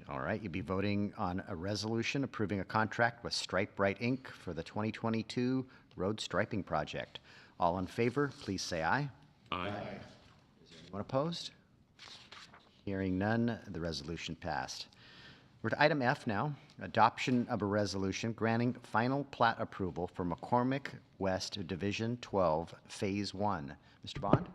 All right, you'll be voting on a resolution approving a contract with Stripe Right, Inc. for the 2022 Road Striping Project. All in favor, please say aye. Aye. Is anyone opposed? Hearing none, the resolution passed. We're to item F now, adoption of a resolution granting final plat approval for McCormick West Division 12, Phase 1. Mr. Bond?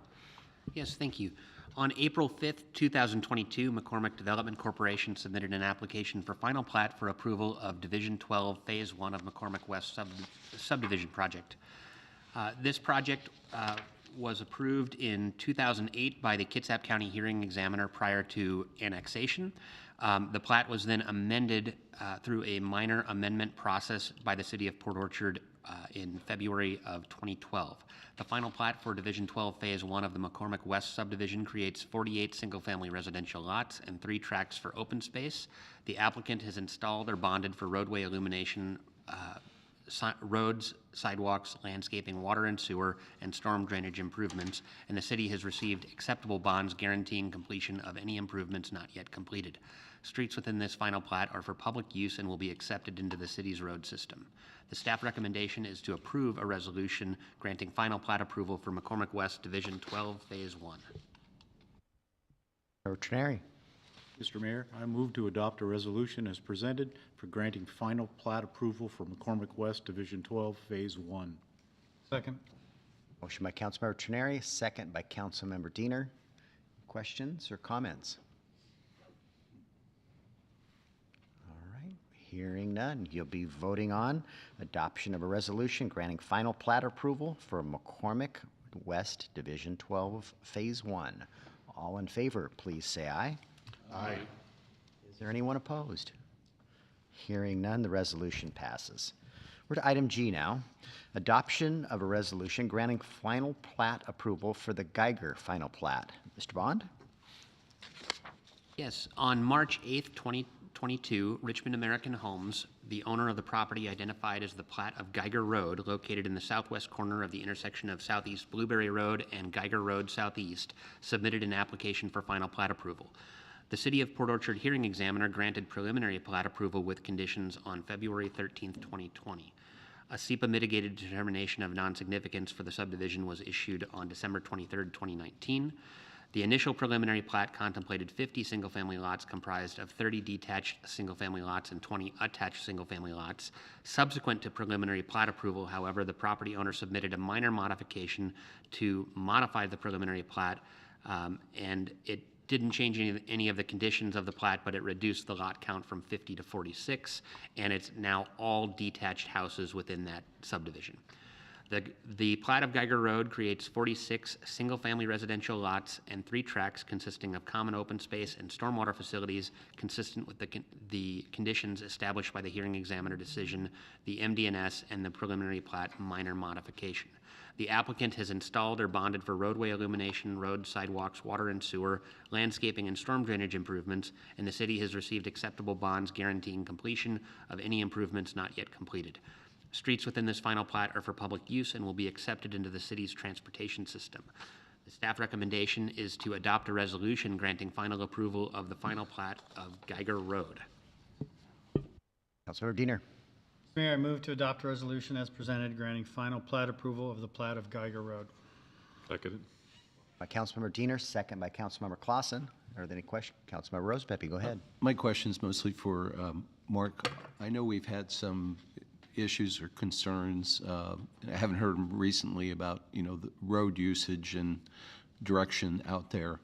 Yes, thank you. On April 5th, 2022, McCormick Development Corporation submitted an application for final plat for approval of Division 12, Phase 1 of McCormick West Subdivision Project. This project was approved in 2008 by the Kitsap County Hearing Examiner prior to annexation. The plat was then amended through a minor amendment process by the City of Port Orchard in February of 2012. The final plat for Division 12, Phase 1 of the McCormick West subdivision creates 48 single-family residential lots and 3 tracts for open space. The applicant has installed or bonded for roadway illumination, roads, sidewalks, landscaping, water and sewer, and storm drainage improvements, and the city has received acceptable bonds guaranteeing completion of any improvements not yet completed. Streets within this final plat are for public use and will be accepted into the city's road system. The staff recommendation is to approve a resolution granting final plat approval for McCormick West Division 12, Phase 1. Trenary. Mr. Mayor, I move to adopt a resolution as presented for granting final plat approval for McCormick West Division 12, Phase 1. Second. Motion by Councilmember Trenary, second by Councilmember Diener. Questions or comments? All right, hearing none, you'll be voting on adoption of a resolution granting final plat approval for McCormick West Division 12, Phase 1. All in favor, please say aye. Aye. Is there anyone opposed? Hearing none, the resolution passes. We're to item G now. Adoption of a resolution granting final plat approval for the Geiger final plat. Mr. Bond? Yes, on March 8th, 2022, Richmond American Homes, the owner of the property identified as the plat of Geiger Road, located in the southwest corner of the intersection of Southeast Blueberry Road and Geiger Road Southeast, submitted an application for final plat approval. The City of Port Orchard hearing examiner granted preliminary plat approval with conditions on February 13th, 2020. A SEPA mitigated determination of non-significance for the subdivision was issued on December 23rd, 2019. The initial preliminary plat contemplated 50 single-family lots comprised of 30 detached single-family lots and 20 attached single-family lots. Subsequent to preliminary plat approval, however, the property owner submitted a minor modification to modify the preliminary plat, and it didn't change any of the conditions of the plat, but it reduced the lot count from 50 to 46, and it's now all detached houses within that subdivision. The plat of Geiger Road creates 46 single-family residential lots and 3 tracts consisting of common open space and stormwater facilities consistent with the conditions established by the hearing examiner decision, the MD&S, and the preliminary plat minor modification. The applicant has installed or bonded for roadway illumination, road, sidewalks, water and sewer, landscaping, and storm drainage improvements, and the city has received acceptable bonds guaranteeing completion of any improvements not yet completed. Streets within this final plat are for public use and will be accepted into the city's transportation system. The staff recommendation is to adopt a resolution granting final approval of the final plat of Geiger Road. Councilor Diener. Mayor, I move to adopt a resolution as presented granting final plat approval of the plat of Geiger Road. Seconded. By Councilmember Diener, second by Councilmember Clausen. Are there any questions? Councilmember Rose Pepe, go ahead. My question is mostly for Mark. I know we've had some issues or concerns. I haven't heard recently about, the road usage and direction out there.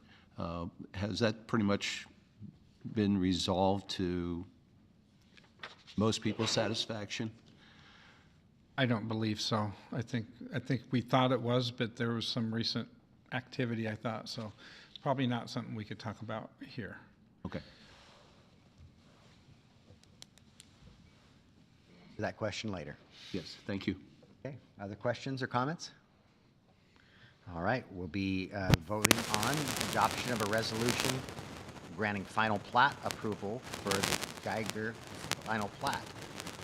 Has that pretty much been resolved to most people's satisfaction? I don't believe so. I think we thought it was, but there was some recent activity, I thought, so it's probably not something we could talk about here. Okay. That question later. Yes, thank you. Okay, other questions or comments? All right, we'll be voting on adoption of a resolution granting final plat approval for the Geiger final plat.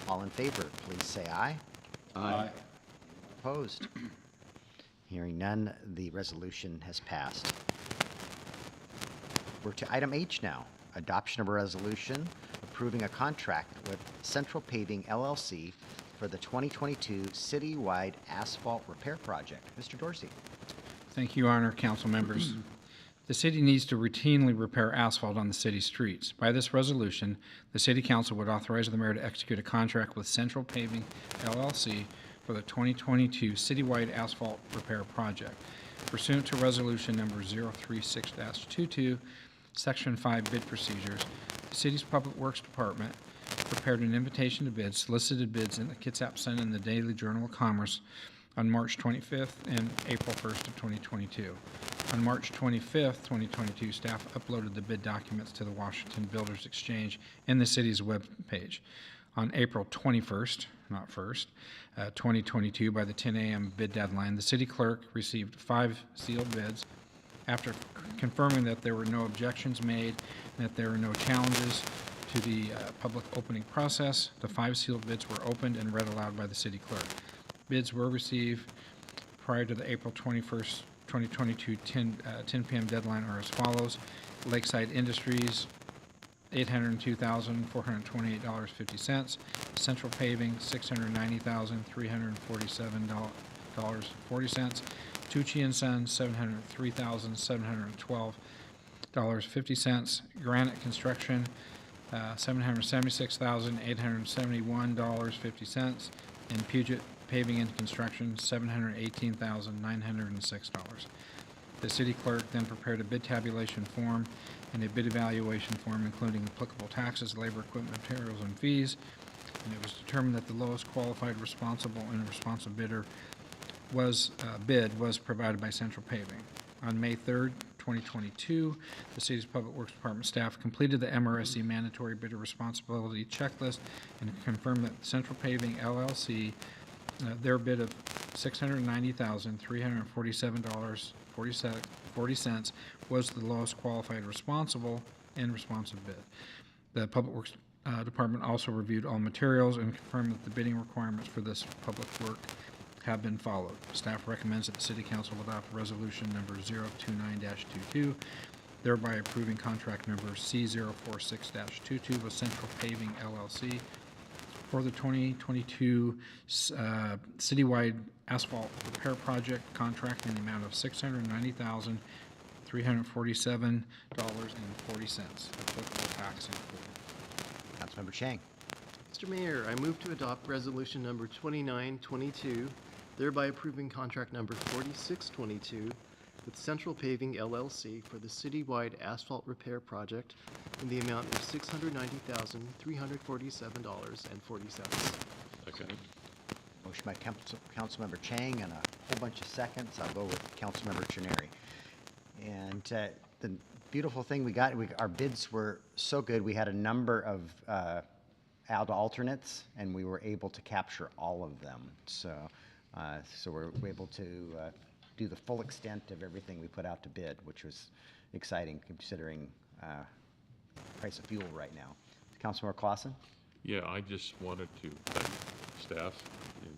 All in favor, please say aye. Aye. Opposed? Hearing none, the resolution has passed. We're to item H now, adoption of a resolution approving a contract with Central Paving LLC for the 2022 citywide asphalt repair project. Mr. Dorsey. Thank you, Honor Council members. The city needs to routinely repair asphalt on the city streets. By this resolution, the City Council would authorize the mayor to execute a contract with Central Paving LLC for the 2022 citywide asphalt repair project. Pursuant to resolution number 036-22, Section 5 bid procedures, the city's Public Works Department prepared an invitation to bid, solicited bids in the Kitsap Sun and the Daily Journal of Commerce on March 25th and April 1st of 2022. On March 25th, 2022, staff uploaded the bid documents to the Washington Builders Exchange in the city's web page. On April 21st, not 1st, 2022, by the 10 a.m. bid deadline, the city clerk received 5 sealed bids. After confirming that there were no objections made and that there were no challenges to the public opening process, the 5 sealed bids were opened and read aloud by the city clerk. Bids were received prior to the April 21st, 2022 10 p.m. deadline are as follows. Lakeside Industries, $802,428.50. Central Paving, $690,347.40. Tucci & Sons, $703,712.50. Granite Construction, $776,871.50. And Puget Paving and Construction, $718,906. The city clerk then prepared a bid tabulation form and a bid evaluation form, including applicable taxes, labor, equipment, materials, and fees. And it was determined that the lowest qualified responsible and responsive bid was provided by Central Paving. On May 3rd, 2022, the city's Public Works Department staff completed the MRSC mandatory bidder responsibility checklist and confirmed that Central Paving LLC, their bid of $690,347.40 was the lowest qualified responsible and responsive bid. The Public Works Department also reviewed all materials and confirmed that the bidding requirements for this public work have been followed. Staff recommends that the City Council adopt resolution number 029-22, thereby approving contract number C046-22 with Central Paving LLC for the 2022 citywide asphalt repair project contract in the amount of $690,347.40, applicable tax included. Councilmember Chang. Mr. Mayor, I move to adopt resolution number 2922, thereby approving contract number 4622 with Central Paving LLC for the citywide asphalt repair project in the amount of $690,347.40. Second. Motion by Councilmember Chang and a whole bunch of seconds. I'll go with Councilmember Chenary. And the beautiful thing our bids were so good, we had a number of alternates, and we were able to capture all of them. So we're able to do the full extent of everything we put out to bid, which was exciting considering price of fuel right now. Councilmember Clausen? Yeah, I just wanted to thank staff and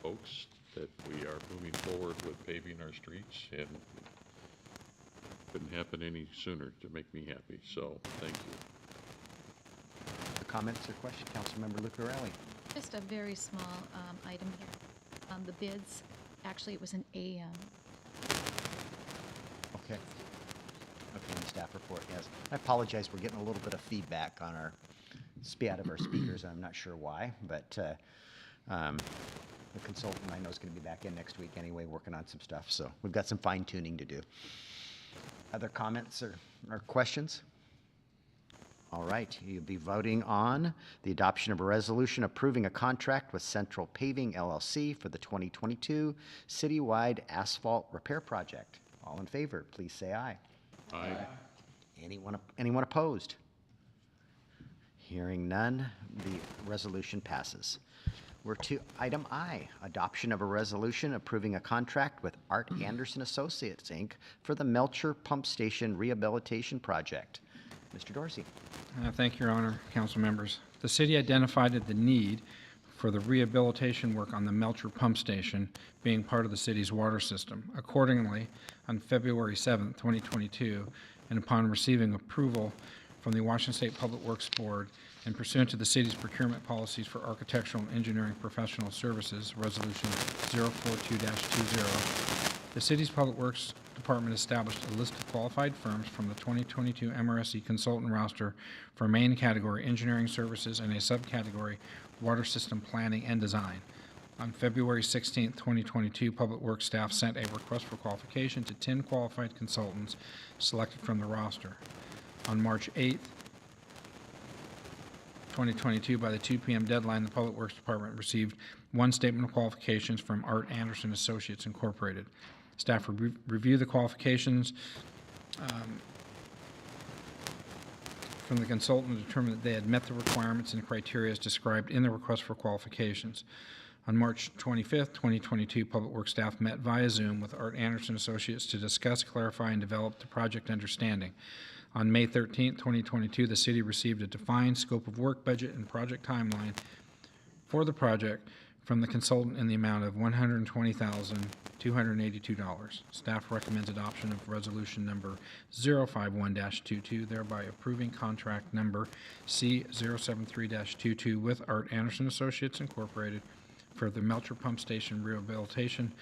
folks that we are moving forward with paving our streets, and it couldn't happen any sooner to make me happy, so thank you. Comments or questions? Councilmember Lucarelli. Just a very small item here. The bids, actually, it was an AM. Okay. Okay, and staff report, yes. I apologize, we're getting a little bit of feedback on our out of our speakers. I'm not sure why, but the consultant I know is going to be back in next week anyway, working on some stuff. So we've got some fine tuning to do. Other comments or questions? All right, you'll be voting on the adoption of a resolution approving a contract with Central Paving LLC for the 2022 citywide asphalt repair project. All in favor, please say aye. Aye. Anyone opposed? Hearing none, the resolution passes. We're to item I, adoption of a resolution approving a contract with Art Anderson Associates, Inc. for the Melcher Pump Station Rehabilitation Project. Mr. Dorsey. Thank you, Your Honor, council members. The city identified the need for the rehabilitation work on the Melcher Pump Station being part of the city's water system. Accordingly, on February 7th, 2022, and upon receiving approval from the Washington State Public Works Board and pursuant to the city's procurement policies for architectural and engineering professional services, Resolution 042-20, the city's Public Works Department established a list of qualified firms from the 2022 MRSC consultant roster for main category engineering services and a subcategory water system planning and design. On February 16, 2022, Public Works staff sent a request for qualification to 10 qualified consultants selected from the roster. On March 8, 2022, by the 2 p.m. deadline, the Public Works Department received one statement of qualifications from Art Anderson Associates Incorporated. Staff reviewed the qualifications from the consultant and determined that they had met the requirements and criteria as described in the request for qualifications. On March 25th, 2022, Public Works staff met via Zoom with Art Anderson Associates to discuss, clarify, and develop the project understanding. On May 13th, 2022, the city received a defined scope of work, budget, and project timeline for the project from the consultant in the amount of $120,282. Staff recommends adoption of resolution number 051-22, thereby approving contract number C073-22 with Art Anderson Associates Incorporated for the Melcher Pump Station Rehabilitation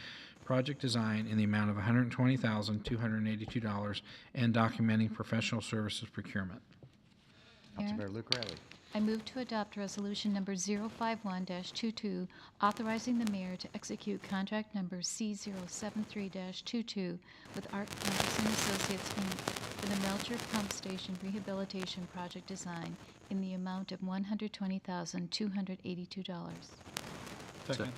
Project Design in the amount of $120,282 and documenting professional services procurement. Councilmember Lucarelli. I move to adopt resolution number 051-22, authorizing the mayor to execute contract number C073-22 with Art Anderson Associates Inc. for for the Melcher Pump Station Rehabilitation Project design in the amount of $120,282. Second.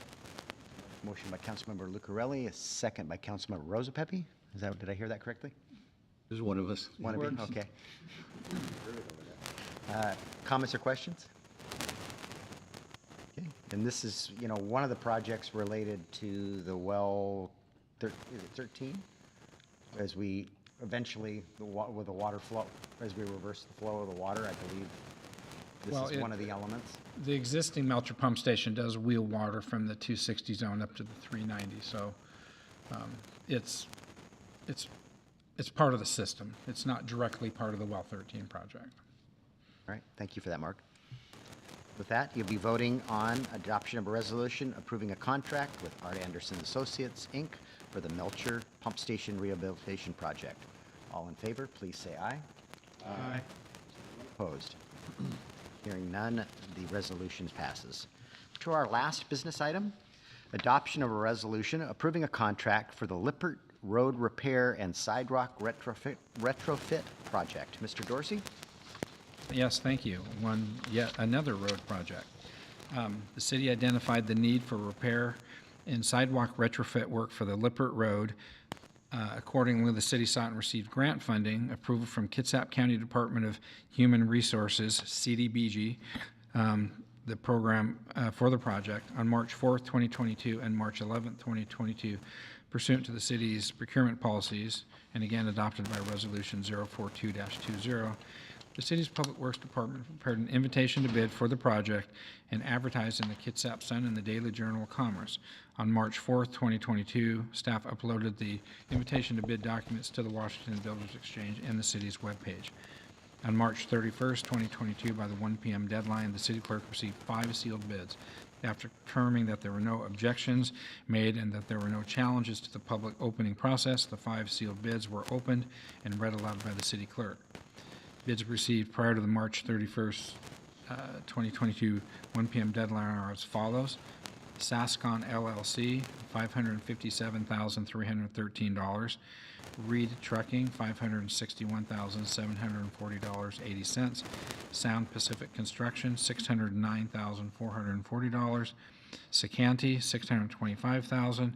Motion by Councilmember Lucarelli, a second by Councilmember Rosapepe. Did I hear that correctly? There's one of us. One of you, okay. Comments or questions? Okay, and this is, one of the projects related to the well, is it 13? As we eventually, with the water flow, as we reverse the flow of the water, I believe this is one of the elements. The existing Melcher pump station does wheel water from the 260 zone up to the 390, so it's part of the system. It's not directly part of the Well 13 project. All right, thank you for that, Mark. With that, you'll be voting on adoption of a resolution approving a contract with Art Anderson Associates, Inc. for the Melcher Pump Station Rehabilitation Project. All in favor, please say aye. Aye. Opposed? Hearing none, the resolution passes. To our last business item, adoption of a resolution approving a contract for the Lippert Road Repair and Sidewalk Retrofit Project. Mr. Dorsey? Yes, thank you. Yet another road project. The city identified the need for repair and sidewalk retrofit work for the Lippert Road. Accordingly, the city sought and received grant funding, approval from Kitsap County Department of Human Resources, Cdwg, the program for the project on March 4th, 2022 and March 11th, 2022, pursuant to the city's procurement policies, and again adopted by Resolution 042-20. The city's Public Works Department prepared an invitation to bid for the project and advertised in the Kitsap Sun and the Daily Journal of Commerce. On March 4th, 2022, staff uploaded the invitation to bid documents to the Washington Builders Exchange and the city's webpage. On March 31st, 2022, by the 1 p.m. deadline, the city clerk received 5 sealed bids. After determining that there were no objections made and that there were no challenges to the public opening process, the 5 sealed bids were opened and read aloud by the city clerk. Bids received prior to the March 31st, 2022, 1 p.m. deadline are as follows. Sascon LLC, $557,313. Reed Trucking, $561,740.80. Sound Pacific Construction, $609,440. Secanti, $625,000.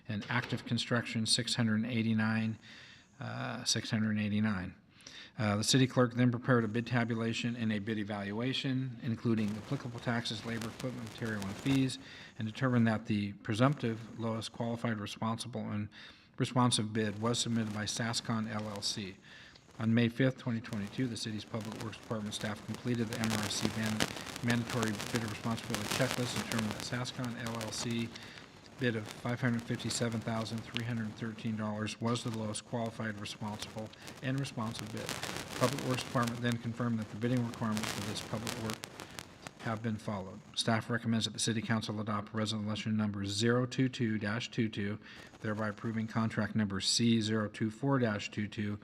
And Active Construction, $689,689. The city clerk then prepared a bid tabulation and a bid evaluation, including applicable taxes, labor, equipment, material, and fees, and determined that the presumptive lowest qualified responsive bid was submitted by Sascon LLC. On May 5th, 2022, the city's Public Works Department staff completed the MRSC mandatory bidder responsibility checklist and determined that Sascon LLC bid of $557,313 was the lowest qualified responsive bid. Public Works Department then confirmed that the bidding requirements for this public work have been followed. Staff recommends that the City Council adopt resolution number 022-22, thereby approving contract number C024-22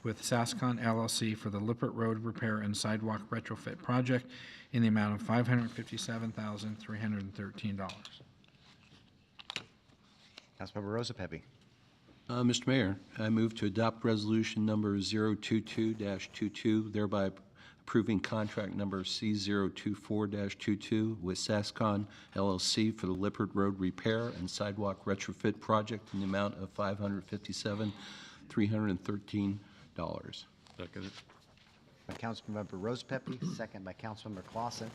with Sascon LLC for the Lippert Road Repair and Sidewalk Retrofit Project in the amount of $557,313. Councilmember Rosapepe. Mr. Mayor, I move to adopt resolution number 022-22, thereby approving contract number C024-22 with Sascon LLC for the Lippert Road Repair and Sidewalk Retrofit Project in the amount of $557,313. Second. By Councilmember Rosapepe, second by Councilmember Clausen.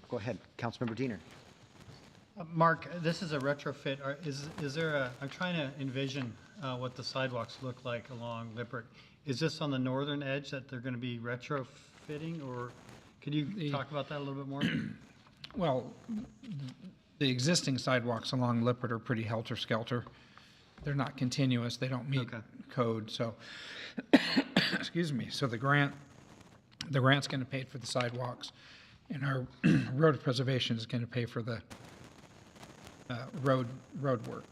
Go ahead, Councilmember Diener. Mark, this is a retrofit. Is there I'm trying to envision what the sidewalks look like along Lippert. Is this on the northern edge that they're going to be retrofitting, or could you talk about that a little bit more? Well, the existing sidewalks along Lippert are pretty helter-skelter. They're not continuous. They don't meet code. So, excuse me. So the grant's going to pay for the sidewalks, and our road preservation is going to pay for the road work.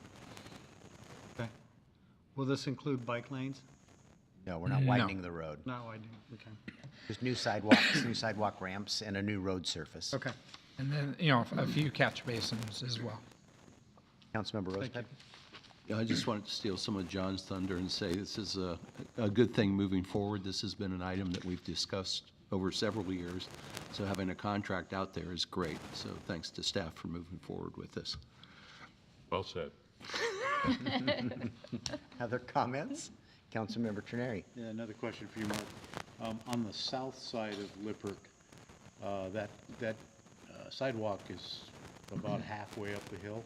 Okay. Will this include bike lanes? No, we're not widening the road. Not widening. Okay. Just new sidewalks, new sidewalk ramps, and a new road surface. Okay. And then, a few catch basins as well. Councilmember Rosepepe? I just wanted to steal some of John's thunder and say this is a good thing moving forward. This has been an item that we've discussed over several years, so having a contract out there is great. So thanks to staff for moving forward with this. Well said. Other comments? Councilmember Trenary. Yeah, another question for you, Mark. On the south side of Lippert, that sidewalk is about halfway up the hill,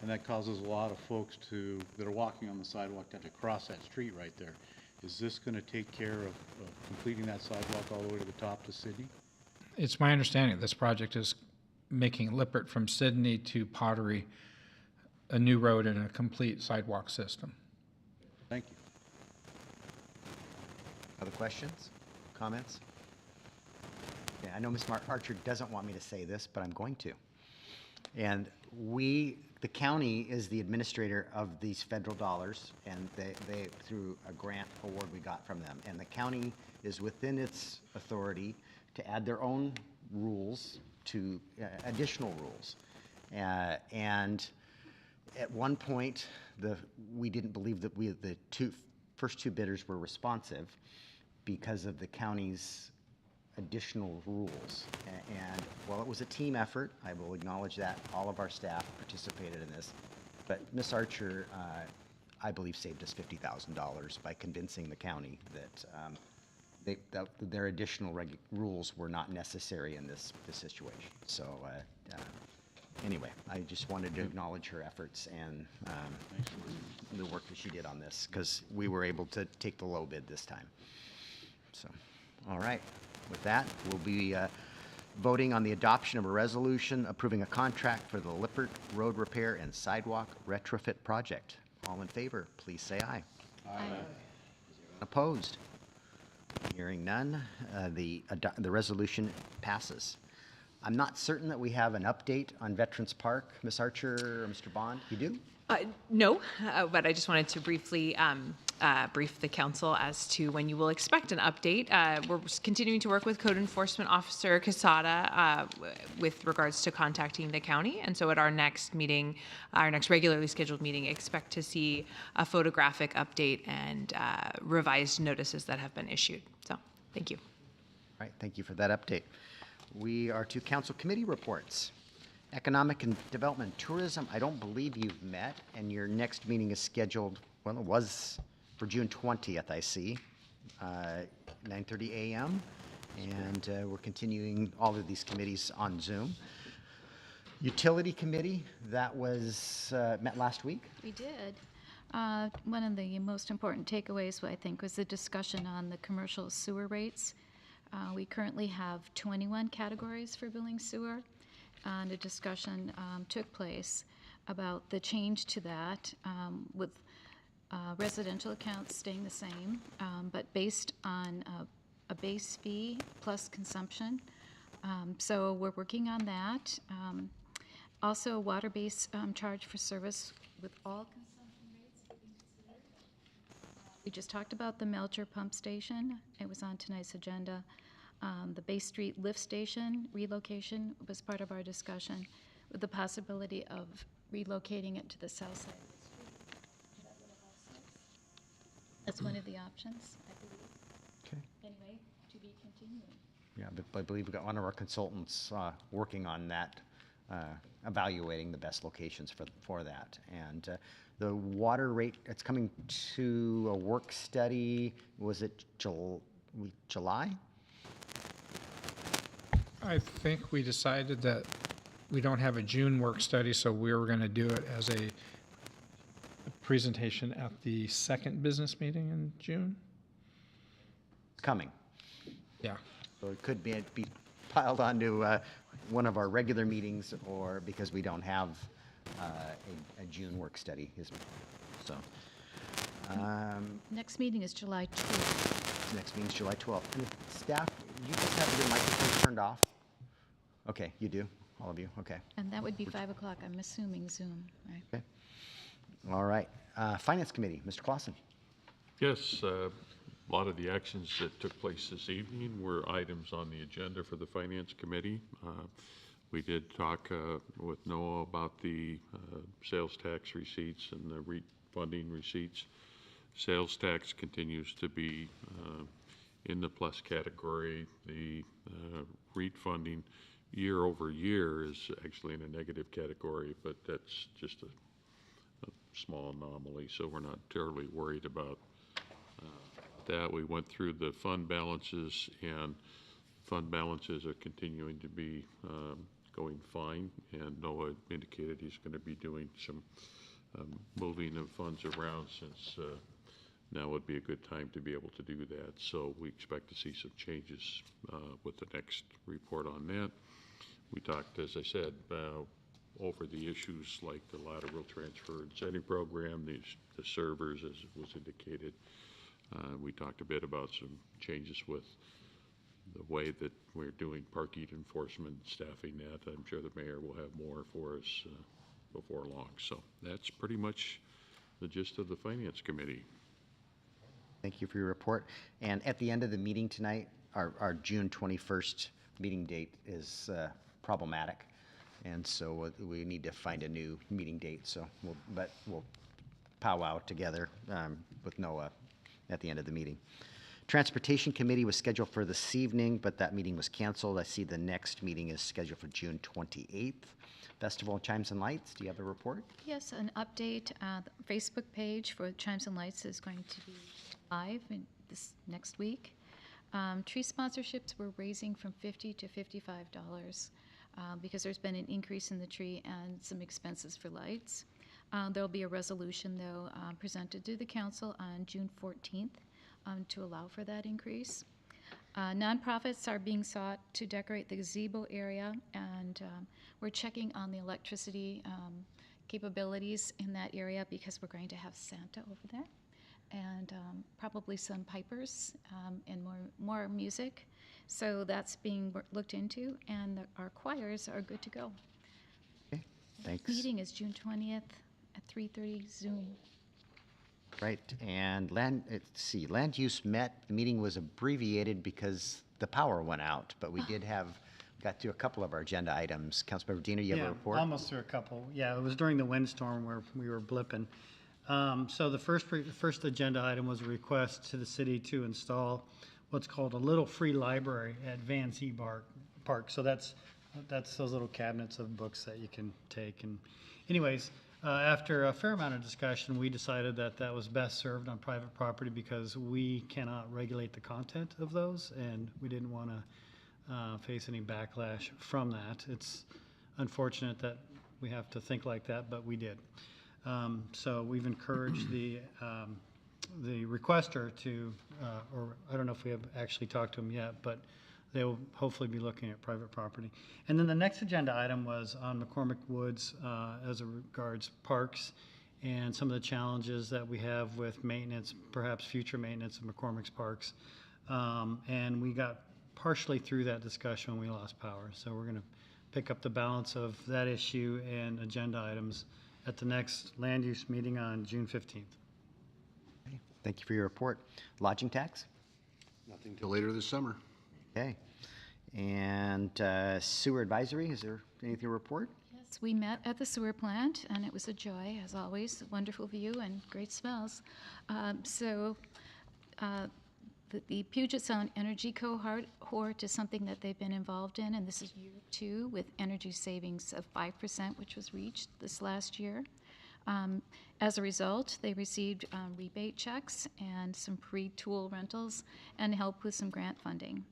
and that causes a lot of folks that are walking on the sidewalk to have to cross that street right there. Is this going to take care of completing that sidewalk all the way to the top to Sydney? It's my understanding this project is making Lippert from Sydney to Pottery a new road and a complete sidewalk system. Thank you. Other questions, comments? Yeah, I know Ms. Archer doesn't want me to say this, but I'm going to. And the county is the administrator of these federal dollars, and they through a grant award we got from them. And the county is within its authority to add their own rules to additional rules. And at one point, we didn't believe that the first two bidders were responsive because of the county's additional rules. And while it was a team effort, I will acknowledge that all of our staff participated in this. But Ms. Archer, I believe, saved us $50,000 by convincing the county that their additional rules were not necessary in this situation. So anyway, I just wanted to acknowledge her efforts and the work that she did on this, because we were able to take the low bid this time. So, all right. With that, we'll be voting on the adoption of a resolution approving a contract for the Lippert Road Repair and Sidewalk Retrofit Project. All in favor, please say aye. Aye. Opposed? Hearing none, the resolution passes. I'm not certain that we have an update on Veterans Park. Ms. Archer or Mr. Bond, you do? No, but I just wanted to briefly brief the council as to when you will expect an update. We're continuing to work with Code Enforcement Officer Quesada with regards to contacting the county. And so at our next meeting, our next regularly scheduled meeting, expect to see a photographic update and revised notices that have been issued. So thank you. All right, thank you for that update. We are to council committee reports. Economic and Development, Tourism, I don't believe you've met, and your next meeting is scheduled, well, it was for June 20th, I see, 9:30 a.m., and we're continuing all of these committees on Zoom. Utility Committee, that was met last week. We did. One of the most important takeaways, I think, was the discussion on the commercial sewer rates. We currently have 21 categories for billing sewer, and a discussion took place about the change to that with residential accounts staying the same, but based on a base fee plus consumption. So we're working on that. Also, a water-based charge for service with all consumption rates being considered. We just talked about the Melcher pump station. It was on tonight's agenda. The Bay Street lift station relocation was part of our discussion, with the possibility of relocating it to the south side of the street, to that little house. That's one of the options, I believe. Okay. Anyway, to be continuing. Yeah, but I believe we've got one of our consultants working on that, evaluating the best locations for that. And the water rate, it's coming to a work study, was it July? I think we decided that we don't have a June work study, so we were going to do it as a presentation at the second business meeting in June. It's coming. Yeah. So it could be piled onto one of our regular meetings, or because we don't have a June work study. So. Next meeting is July 12th. Next meeting is July 12th. And staff, you just have your microphones turned off? Okay, you do? All of you? Okay. And that would be 5 o'clock, I'm assuming Zoom, right? Okay. All right. Finance Committee, Mr. Clausen. Yes, a lot of the actions that took place this evening were items on the agenda for the Finance Committee. We did talk with Noah about the sales tax receipts and the funding receipts. Sales tax continues to be in the plus category. The REIT funding year over year is actually in a negative category, but that's just a small anomaly, so we're not terribly worried about that. We went through the fund balances, and fund balances are continuing to be going fine, and Noah indicated he's going to be doing some moving of funds around, since now would be a good time to be able to do that. So we expect to see some changes with the next report on that. We talked, as I said, over the issues like the lateral transfer incentive program, the servers, as was indicated. We talked a bit about some changes with the way that we're doing parking enforcement, staffing that. I'm sure the mayor will have more for us before long. So that's pretty much the gist of the Finance Committee. Thank you for your report. And at the end of the meeting tonight, our June 21st meeting date is problematic. And so we need to find a new meeting date. So we'll powwow together with Noah at the end of the meeting. Transportation Committee was scheduled for this evening, but that meeting was canceled. I see the next meeting is scheduled for June 28th. Festival of Chimes and Lights, do you have a report? Yes, an update. The Facebook page for Chimes and Lights is going to be live in this next week. Tree sponsorships we're raising from $50 to $55 because there's been an increase in the tree and some expenses for lights. There'll be a resolution, though, presented to the council on June 14th to allow for that increase. Nonprofits are being sought to decorate the gazebo area, and we're checking on the electricity capabilities in that area because we're going to have Santa over there, and probably some pipers and more music. So that's being looked into, and our choirs are good to go. Okay, thanks. Meeting is June 20th at 3:30 Zoom. Right, and land use met. The meeting was abbreviated because the power went out, but we got through a couple of our agenda items. Councilmember Diener, you have a report? Almost through a couple. Yeah, it was during the windstorm where we were blipping. So the first agenda item was a request to the city to install what's called a little free library at Van Zee Park. So that's those little cabinets of books that you can take. And anyways, after a fair amount of discussion, we decided that was best served on private property because we cannot regulate the content of those, and we didn't want to face any backlash from that. It's unfortunate that we have to think like that, but we did. So we've encouraged the requester to, or I don't know if we have actually talked to them yet, but they will hopefully be looking at private property. And then the next agenda item was on McCormick Woods as it regards parks and some of the challenges that we have with maintenance, perhaps future maintenance of McCormick's parks. And we got partially through that discussion when we lost power. So we're going to pick up the balance of that issue and agenda items at the next land use meeting on June 15th. Okay, thank you for your report. Lodging tax? Nothing till later this summer. Okay. And sewer advisory, is there anything to report? Yes, we met at the sewer plant, and it was a joy, as always. Wonderful view and great smells. The Puget Sound Energy Cohort is something that they've been involved in, and this is year 2 with energy savings of 5%, which was reached this last year. As a result, they received rebate checks and some free tool rentals and help with some grant funding.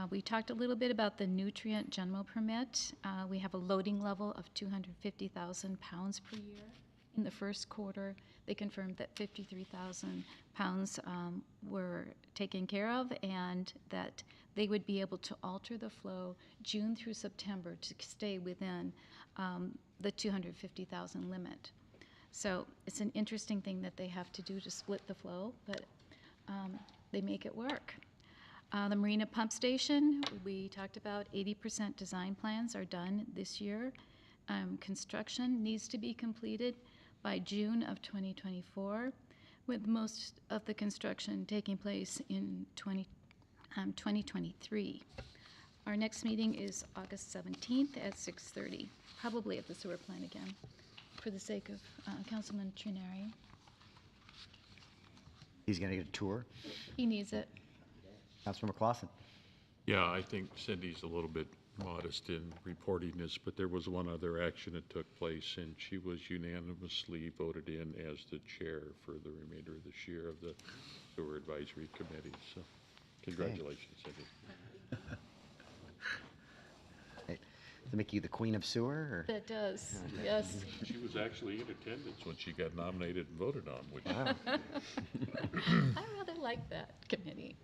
We talked a little bit about the nutrient general permit. We have a loading level of 250,000 pounds per year. In the first quarter, they confirmed that 53,000 pounds were taken care of, and that they would be able to alter the flow June through September to stay within the 250,000 limit. So it's an interesting thing that they have to do to split the flow, but they make it work. The Marina Pump Station, we talked about 80% design plans are done this year. Construction needs to be completed by June of 2024, with most of the construction taking place in 2023. Our next meeting is August 17th at 6:30, probably at the sewer plant again. for the sake of Councilman Trinari. He's going to get a tour. He needs it. Councilmember Clausen. Yeah, I think Cindy's a little bit modest in reporting this, but there was one other action that took place, and she was unanimously voted in as the chair for the remainder of this year of the Sewer Advisory Committee. So congratulations, Cindy. Hey, does it make you the queen of sewer? Or? That does, yes. She was actually in attendance when she got nominated and voted on, which I rather like that committee.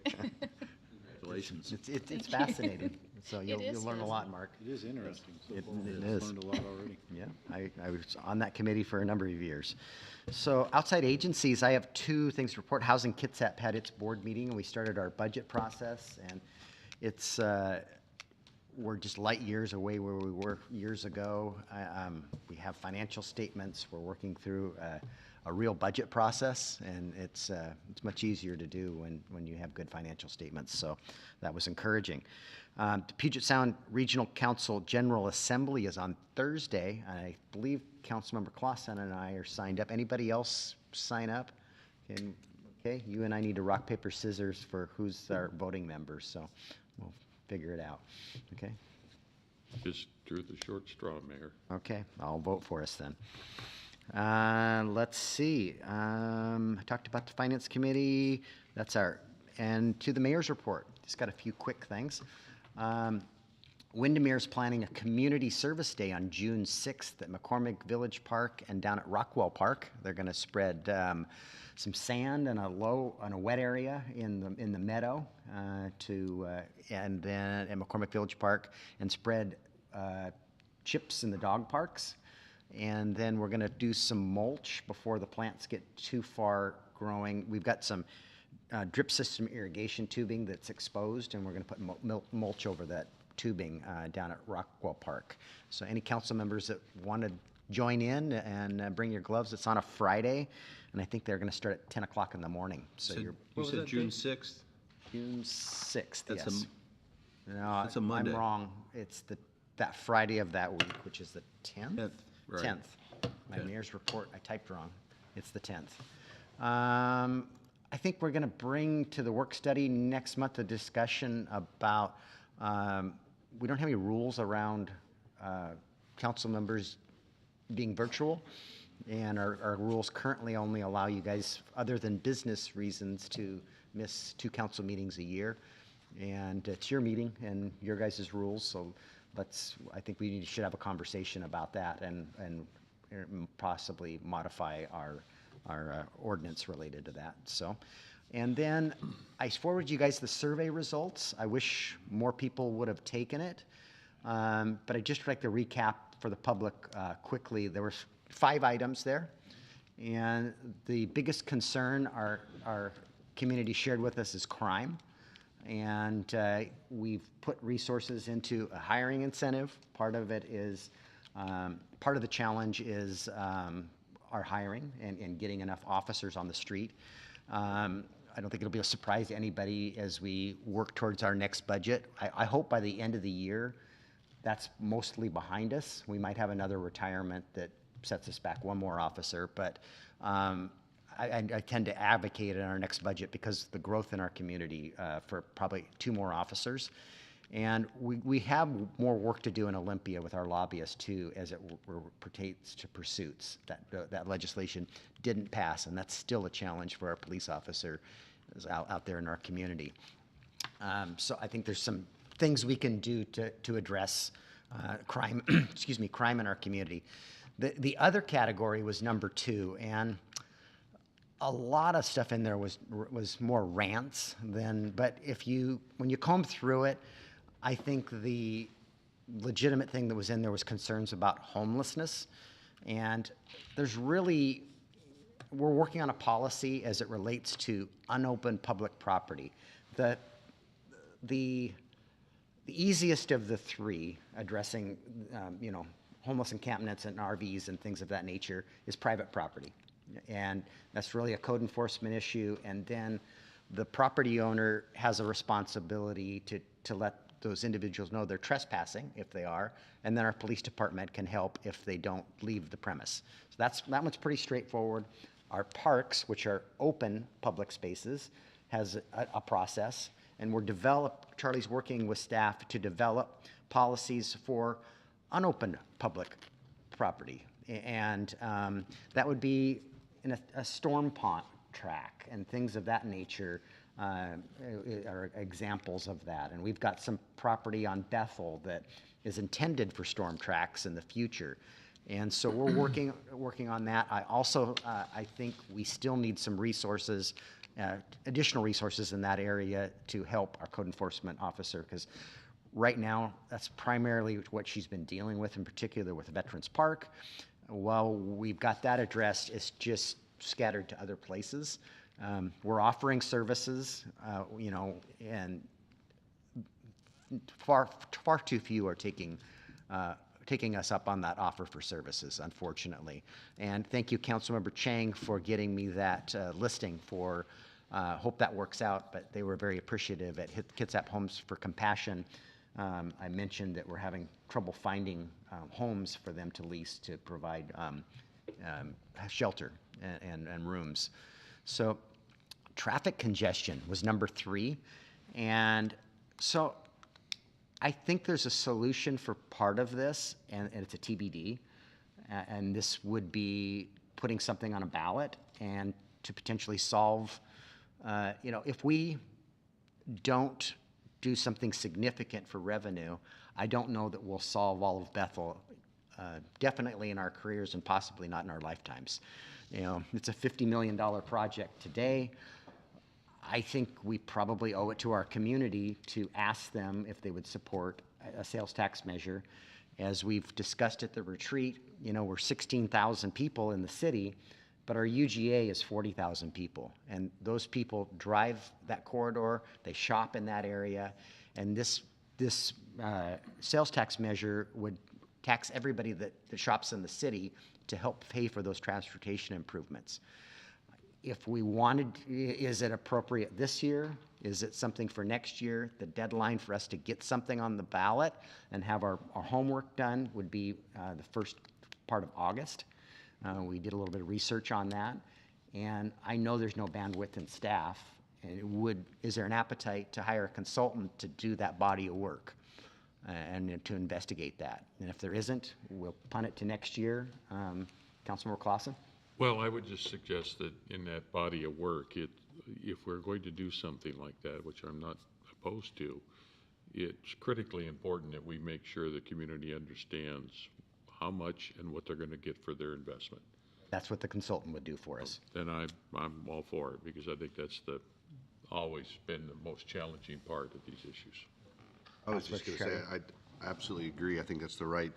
Congratulations. It's fascinating. So you'll is learn a lot, Mark. It is interesting. So It far. is. Learned a lot already. Yeah, I was on that committee for a number of years. So outside agencies, I have two things to report. Housing Kitsap had its board meeting, and we started our budget process, and it's, we're just light years away where we were years ago. We have financial statements. We're working through a real budget process, and it's much easier to do when you have good financial statements. So that was encouraging. The Puget Sound Regional Council General Assembly is on Thursday. I believe Councilmember Clausen and I are signed up. Anybody else sign up? Okay, you and I need to rock, paper, scissors for who's our voting members, so we'll figure it out. Okay? just drew the short straw, Mayor. Okay, I'll vote for us then. Let's see. I talked about the Finance Committee. That's and to the mayor's report. Just got a few quick things. Windermere's planning a community service day on June 6th at McCormick Village Park and down at Rockwell Park. They're going to spread some sand in a wet area in the meadow and then at McCormick Village Park and spread chips in the dog parks. And then we're going to do some mulch before the plants get too far growing. We've got some drip system irrigation tubing that's exposed, and we're going to put mulch over that tubing down at Rockwell Park. So any council members that want to join in and bring your gloves, it's on a Friday, and I think they're going to start at 10 o'clock in the morning. So You said June 6th? June 6th, That's yes. No, that's a Monday. I'm wrong. It's that Friday of that week, which is the 10th? 10th, right. 10th. My Okay. mayor's report, I typed wrong. It's the 10th. I think we're going to bring to the work study next month a discussion about, we don't have any rules around council members being virtual, and our rules currently only allow you guys, other than business reasons, to miss 2 council meetings a year. And it's your meeting and your guys' rules, so I think we should have a conversation about that and possibly modify our ordinance related to that. So, and then I forwarded you guys the survey results. I wish more people would have taken it, but I'd just like to recap for the public quickly. There were 5 items there, and the biggest concern our community shared with us is crime. And we've put resources into a hiring incentive. Part of it is, part of the challenge is our hiring and getting enough officers on the street. I don't think it'll be a surprise to anybody as we work towards our next budget. I hope by the end of the year, that's mostly behind us. We might have another retirement that sets us back 1 more officer, but I tend to advocate in our next budget because the growth in our community for probably 2 more officers. And we have more work to do in Olympia with our lobbyists too, as it pertains to pursuits. That legislation didn't pass, and that's still a challenge for our police officers out there in our community. So I think there's some things we can do to address crime, excuse me, crime in our community. The other category was number 2, and a lot of stuff in there was more rants but when you comb through it, I think the legitimate thing that was in there was concerns about homelessness. And we're working on a policy as it relates to unopened public property. The easiest of the 3 addressing, homeless encampments and RVs and things of that nature is private property. And that's really a code enforcement issue. And then the property owner has a responsibility to let those individuals know they're trespassing if they are, and then our police department can help if they don't leave the premise. So that one's pretty straightforward. Our parks, which are open public spaces, has a process, and Charlie's working with staff to develop policies for unopened public property. And that would be in a storm pond track and things of that nature are examples of that. And we've got some property on Bethel that is intended for storm tracks in the future. And so we're working on that. I also, I think we still need some resources, additional resources in that area to help our code enforcement officer, because right now, that's primarily what she's been dealing with, in particular with Veterans Park. While we've got that addressed, it's just scattered to other places. We're offering services, you know, and far too few are taking us up on that offer for services, unfortunately. And thank you, Councilmember Chang, for getting me that listing for, hope that works out, but they were very appreciative at Kitsap Homes for Compassion. I mentioned that we're having trouble finding homes for them to lease to provide shelter and rooms. So traffic congestion was number 3. And so I think there's a solution for part of this, and it's a TBD. And this would be putting something on a ballot and to potentially solve, you know, if we don't do something significant for revenue, I don't know that we'll solve all of Bethel, definitely in our careers and possibly not in our lifetimes. You know, it's a $50 million project today. I think we probably owe it to our community to ask them if they would support a sales tax measure. As we've discussed at the retreat, you know, we're 16,000 people in the city, but our UGA is 40,000 people. And those people drive that corridor, they shop in that area, and this sales tax measure would tax everybody that shops in the city to help pay for those transportation improvements. If we wanted, is it appropriate this year? Is it something for next year? The deadline for us to get something on the ballot and have our homework done would be the first part of August. We did a little bit of research on that, and I know there's no bandwidth in staff. And is there an appetite to hire a consultant to do that body of work and to investigate that? And if there isn't, we'll punt it to next year. Councilmember Clausen? Well, I would just suggest that in that body of work, if we're going to do something like that, which I'm not opposed to, it's critically important that we make sure the community understands how much and what they're going to get for their investment. That's what the consultant would do for us. Then I'm all for it, because I think that's always been the most challenging part of these issues. I was just going to say, I absolutely agree. I think that's the right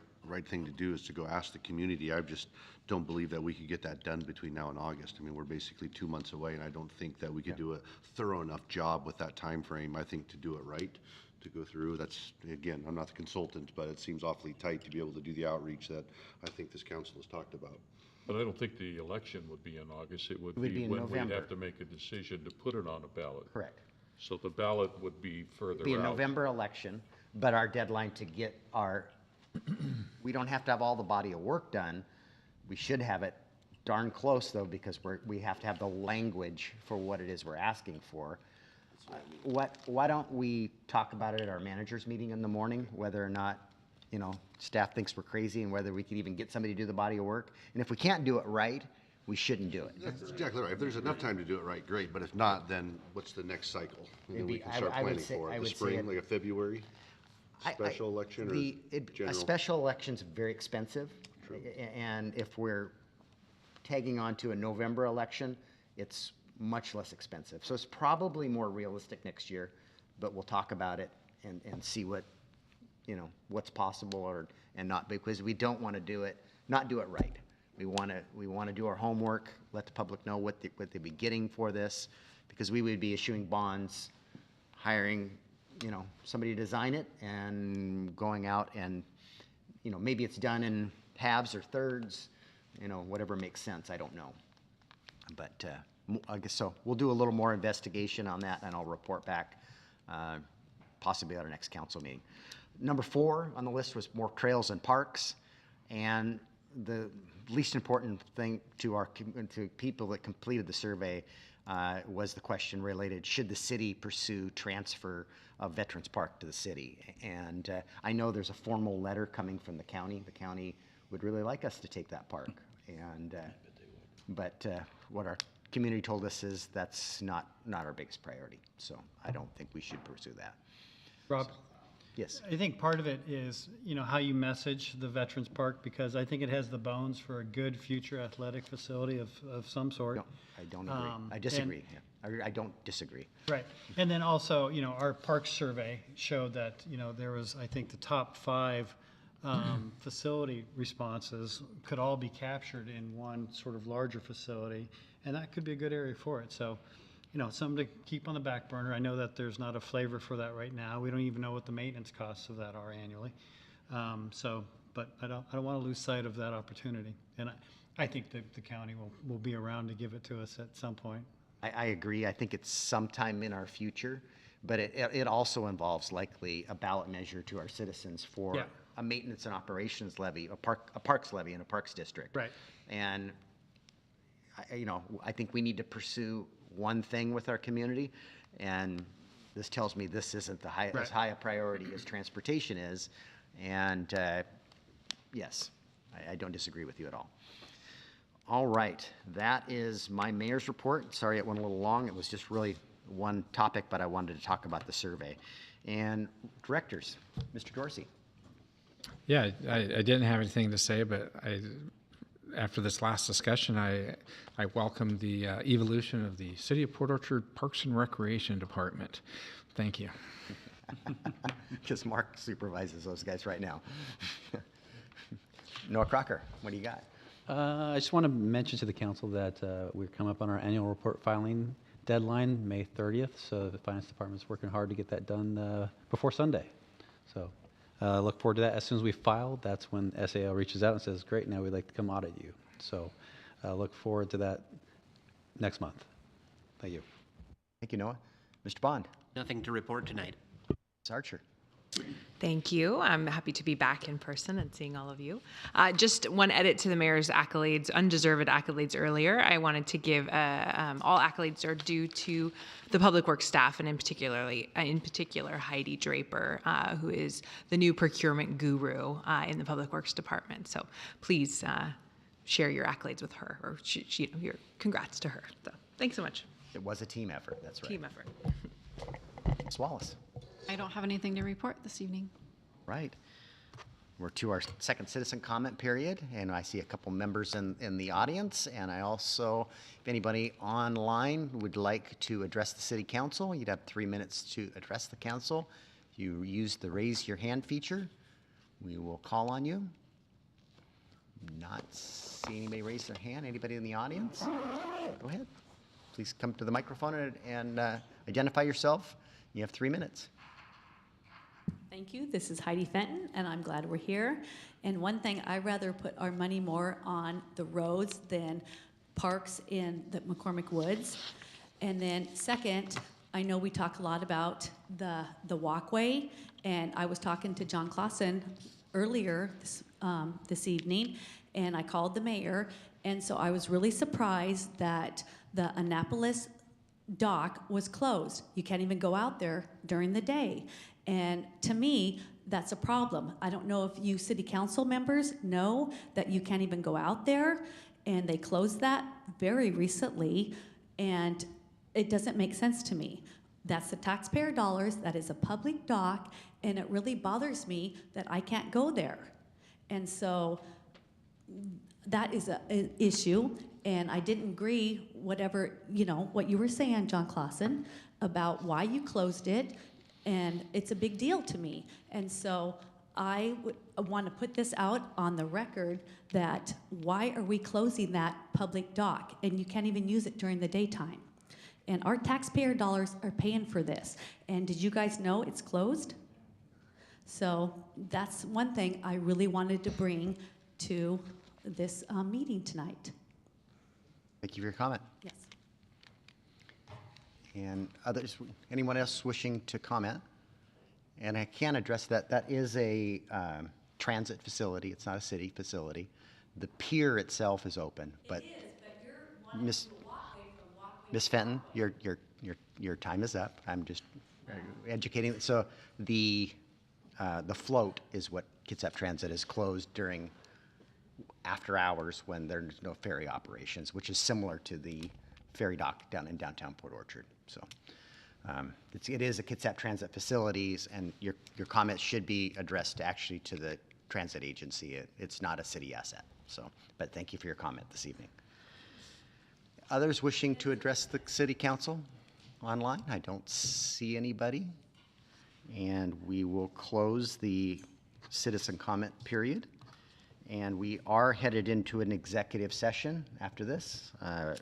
thing to do, is to go ask the community. I just don't believe that we could get that done between now and August. I mean, we're basically 2 months away, and I don't think that we could do a thorough enough job with that time frame. I think to do it right, to go through, that's, again, I'm not the consultant, but it seems awfully tight to be able to do the outreach that I think this council has talked about. But I don't think the election would be in August. It would be be in when November. we'd have to make a decision to put it on a ballot. Correct. So the ballot would be further out. Be a November election, but our deadline to get we don't have to have all the body of work done. We should have it darn close, though, because we have to have the language for what it is we're asking for. Why don't we talk about it at our managers meeting in the morning, whether or not, you know, staff thinks we're crazy and whether we could even get somebody to do the body of work. And if we can't do it right, we shouldn't do it. That's exactly right. If there's enough time to do it right, great. But if not, then what's the next cycle? And then we can start planning for it. The spring, like a February special election, or general? A special election's very expensive. True. And if we're tagging on to a November election, it's much less expensive. So it's probably more realistic next year, but we'll talk about it and see what, you know, what's possible and not, because we don't want to not do it right. We want to do our homework, let the public know what they'd be getting for this, because we would be issuing bonds, hiring, you know, somebody to design it, and going out and, you know, maybe it's done in halves or thirds, you know, whatever makes sense. I don't know. But I guess so. We'll do a little more investigation on that, and I'll report back possibly at our next council meeting. Number 4 on the list was more trails and parks, and the least important thing to people that completed the survey was the question related, should the city pursue transfer of Veterans Park to the city? And I know there's a formal letter coming from the county. The county would really like us to take that park. And but what our community told us is that's not our biggest priority. So I don't think we should pursue that. Rob? Yes. I think part of it is, how you message the Veterans Park, because I think it has the bones for a good future athletic facility of some sort. No, I don't agree. I disagree. I don't disagree. Right. And then also, our park survey showed that, there was, I think, the top 5 facility responses could all be captured in one sort of larger facility, and that could be a good area for it. So, something to keep on the back burner. I know that there's not a flavor for that right now. We don't even know what the maintenance costs of that are annually. But I don't want to lose sight of that opportunity. And I think that the county will be around to give it to us at some point. I agree. I think it's sometime in our future, but it also involves likely a ballot measure to our citizens for a maintenance and operations levy, a parks levy in a parks district. Right. And I think we need to pursue one thing with our community, and this tells me this isn't as high a priority as transportation is. And yes, I don't disagree with you at all. All right, that is my mayor's report. Sorry it went a little long. It was just really one topic, but I wanted to talk about the survey. And directors, Mr. Dorsey. Yeah, I didn't have anything to say, but after this last discussion, I welcome the evolution of the City of Port Orchard Parks and Recreation Department. Thank you. Because Mark supervises those guys right now. Noah Crocker, what do you got? I just want to mention to the council that we're coming up on our annual report filing deadline, May 30th. So the finance department's working hard to get that done before Sunday. So look forward to that. As soon as we file, that's when SAL reaches out and says, great, now we'd like to come audit you. So look forward to that next month. Thank you. Thank you, Noah. Mr. Bond. Nothing to report tonight. Ms. Archer. Thank you. I'm happy to be back in person and seeing all of you. Just one edit to the mayor's accolades, undeserved accolades earlier. I wanted to give all accolades are due to the public works staff, and in particular Heidi Draper, who is the new procurement guru in the public works department. So please share your accolades with her, or your congrats to her. So thanks so much. It was a team effort. That's right. Team effort. Ms. Wallace. I don't have anything to report this evening. Right. We're to our second citizen comment period, and I see a couple members in the audience, and I also, if anybody online would like to address the city council, you'd have 3 minutes to address the council. If you use the raise your hand feature, we will call on you. Not see anybody raise their hand. Anybody in the audience? Go ahead. Please come to the microphone and identify yourself. You have 3 minutes. Thank you. This is Heidi Fenton, and I'm glad we're here. And one thing, I'd rather put our money more on the roads than parks in the McCormick Woods. And then second, I know we talk a lot about the walkway, and I was talking to John Clausen earlier this evening, and I called the mayor, and so I was really surprised that the Annapolis dock was closed. You can't even go out there during the day. And to me, that's a problem. I don't know if you city council members know that you can't even go out there, and they closed that very recently, and it doesn't make sense to me. That's the taxpayer dollars, that is a public dock, and it really bothers me that I can't go there. And so that is an issue, and I didn't agree whatever, what you were saying, John Clausen, about why you closed it. And it's a big deal to me. And so I want to put this out on the record that why are we closing that public dock? And you can't even use it during the daytime. And our taxpayer dollars are paying for this. And did you guys know it's closed? So that's one thing I really wanted to bring to this meeting tonight. Thank you for your comment. Yes. And others, anyone else wishing to comment? And I can address that. That is a transit facility. It's not a city facility. The pier itself is open, but Miss Fenton, your time is up. I'm just educating. So the float is what Kitsap Transit is closed during after hours when there's no ferry operations, which is similar to the ferry dock down in downtown Port Orchard. So it is a Kitsap Transit facilities, and your comments should be addressed actually to the transit agency. It's not a city asset. So, but thank you for your comment this evening. Others wishing to address the city council online? I don't see anybody. And we will close the citizen comment period. And we are headed into an executive session after this.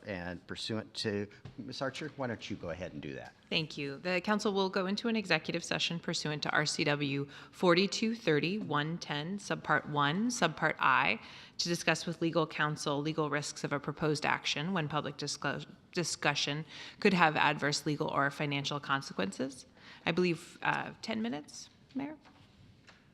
And pursuant to, Ms. Archer, why don't you go ahead and do that? Thank you. The council will go into an executive session pursuant to RCW 4230-110, subpart 1, subpart I, to discuss with legal counsel legal risks of a proposed action when public discussion could have adverse legal or financial consequences. I believe 10 minutes, Mayor?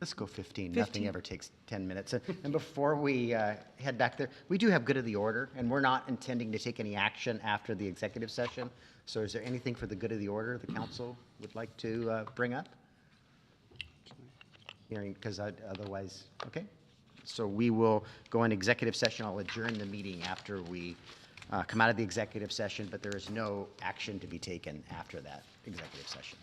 Let's go 15. Nothing ever takes 10 minutes. And before we head back there, we do have good of the order, and we're not intending to take any action after the executive session. So is there anything for the good of the order the council would like to bring up? Hearing, because otherwise, okay. So we will go in executive session. I'll adjourn the meeting after we come out of the executive session, but there is no action to be taken after that executive session.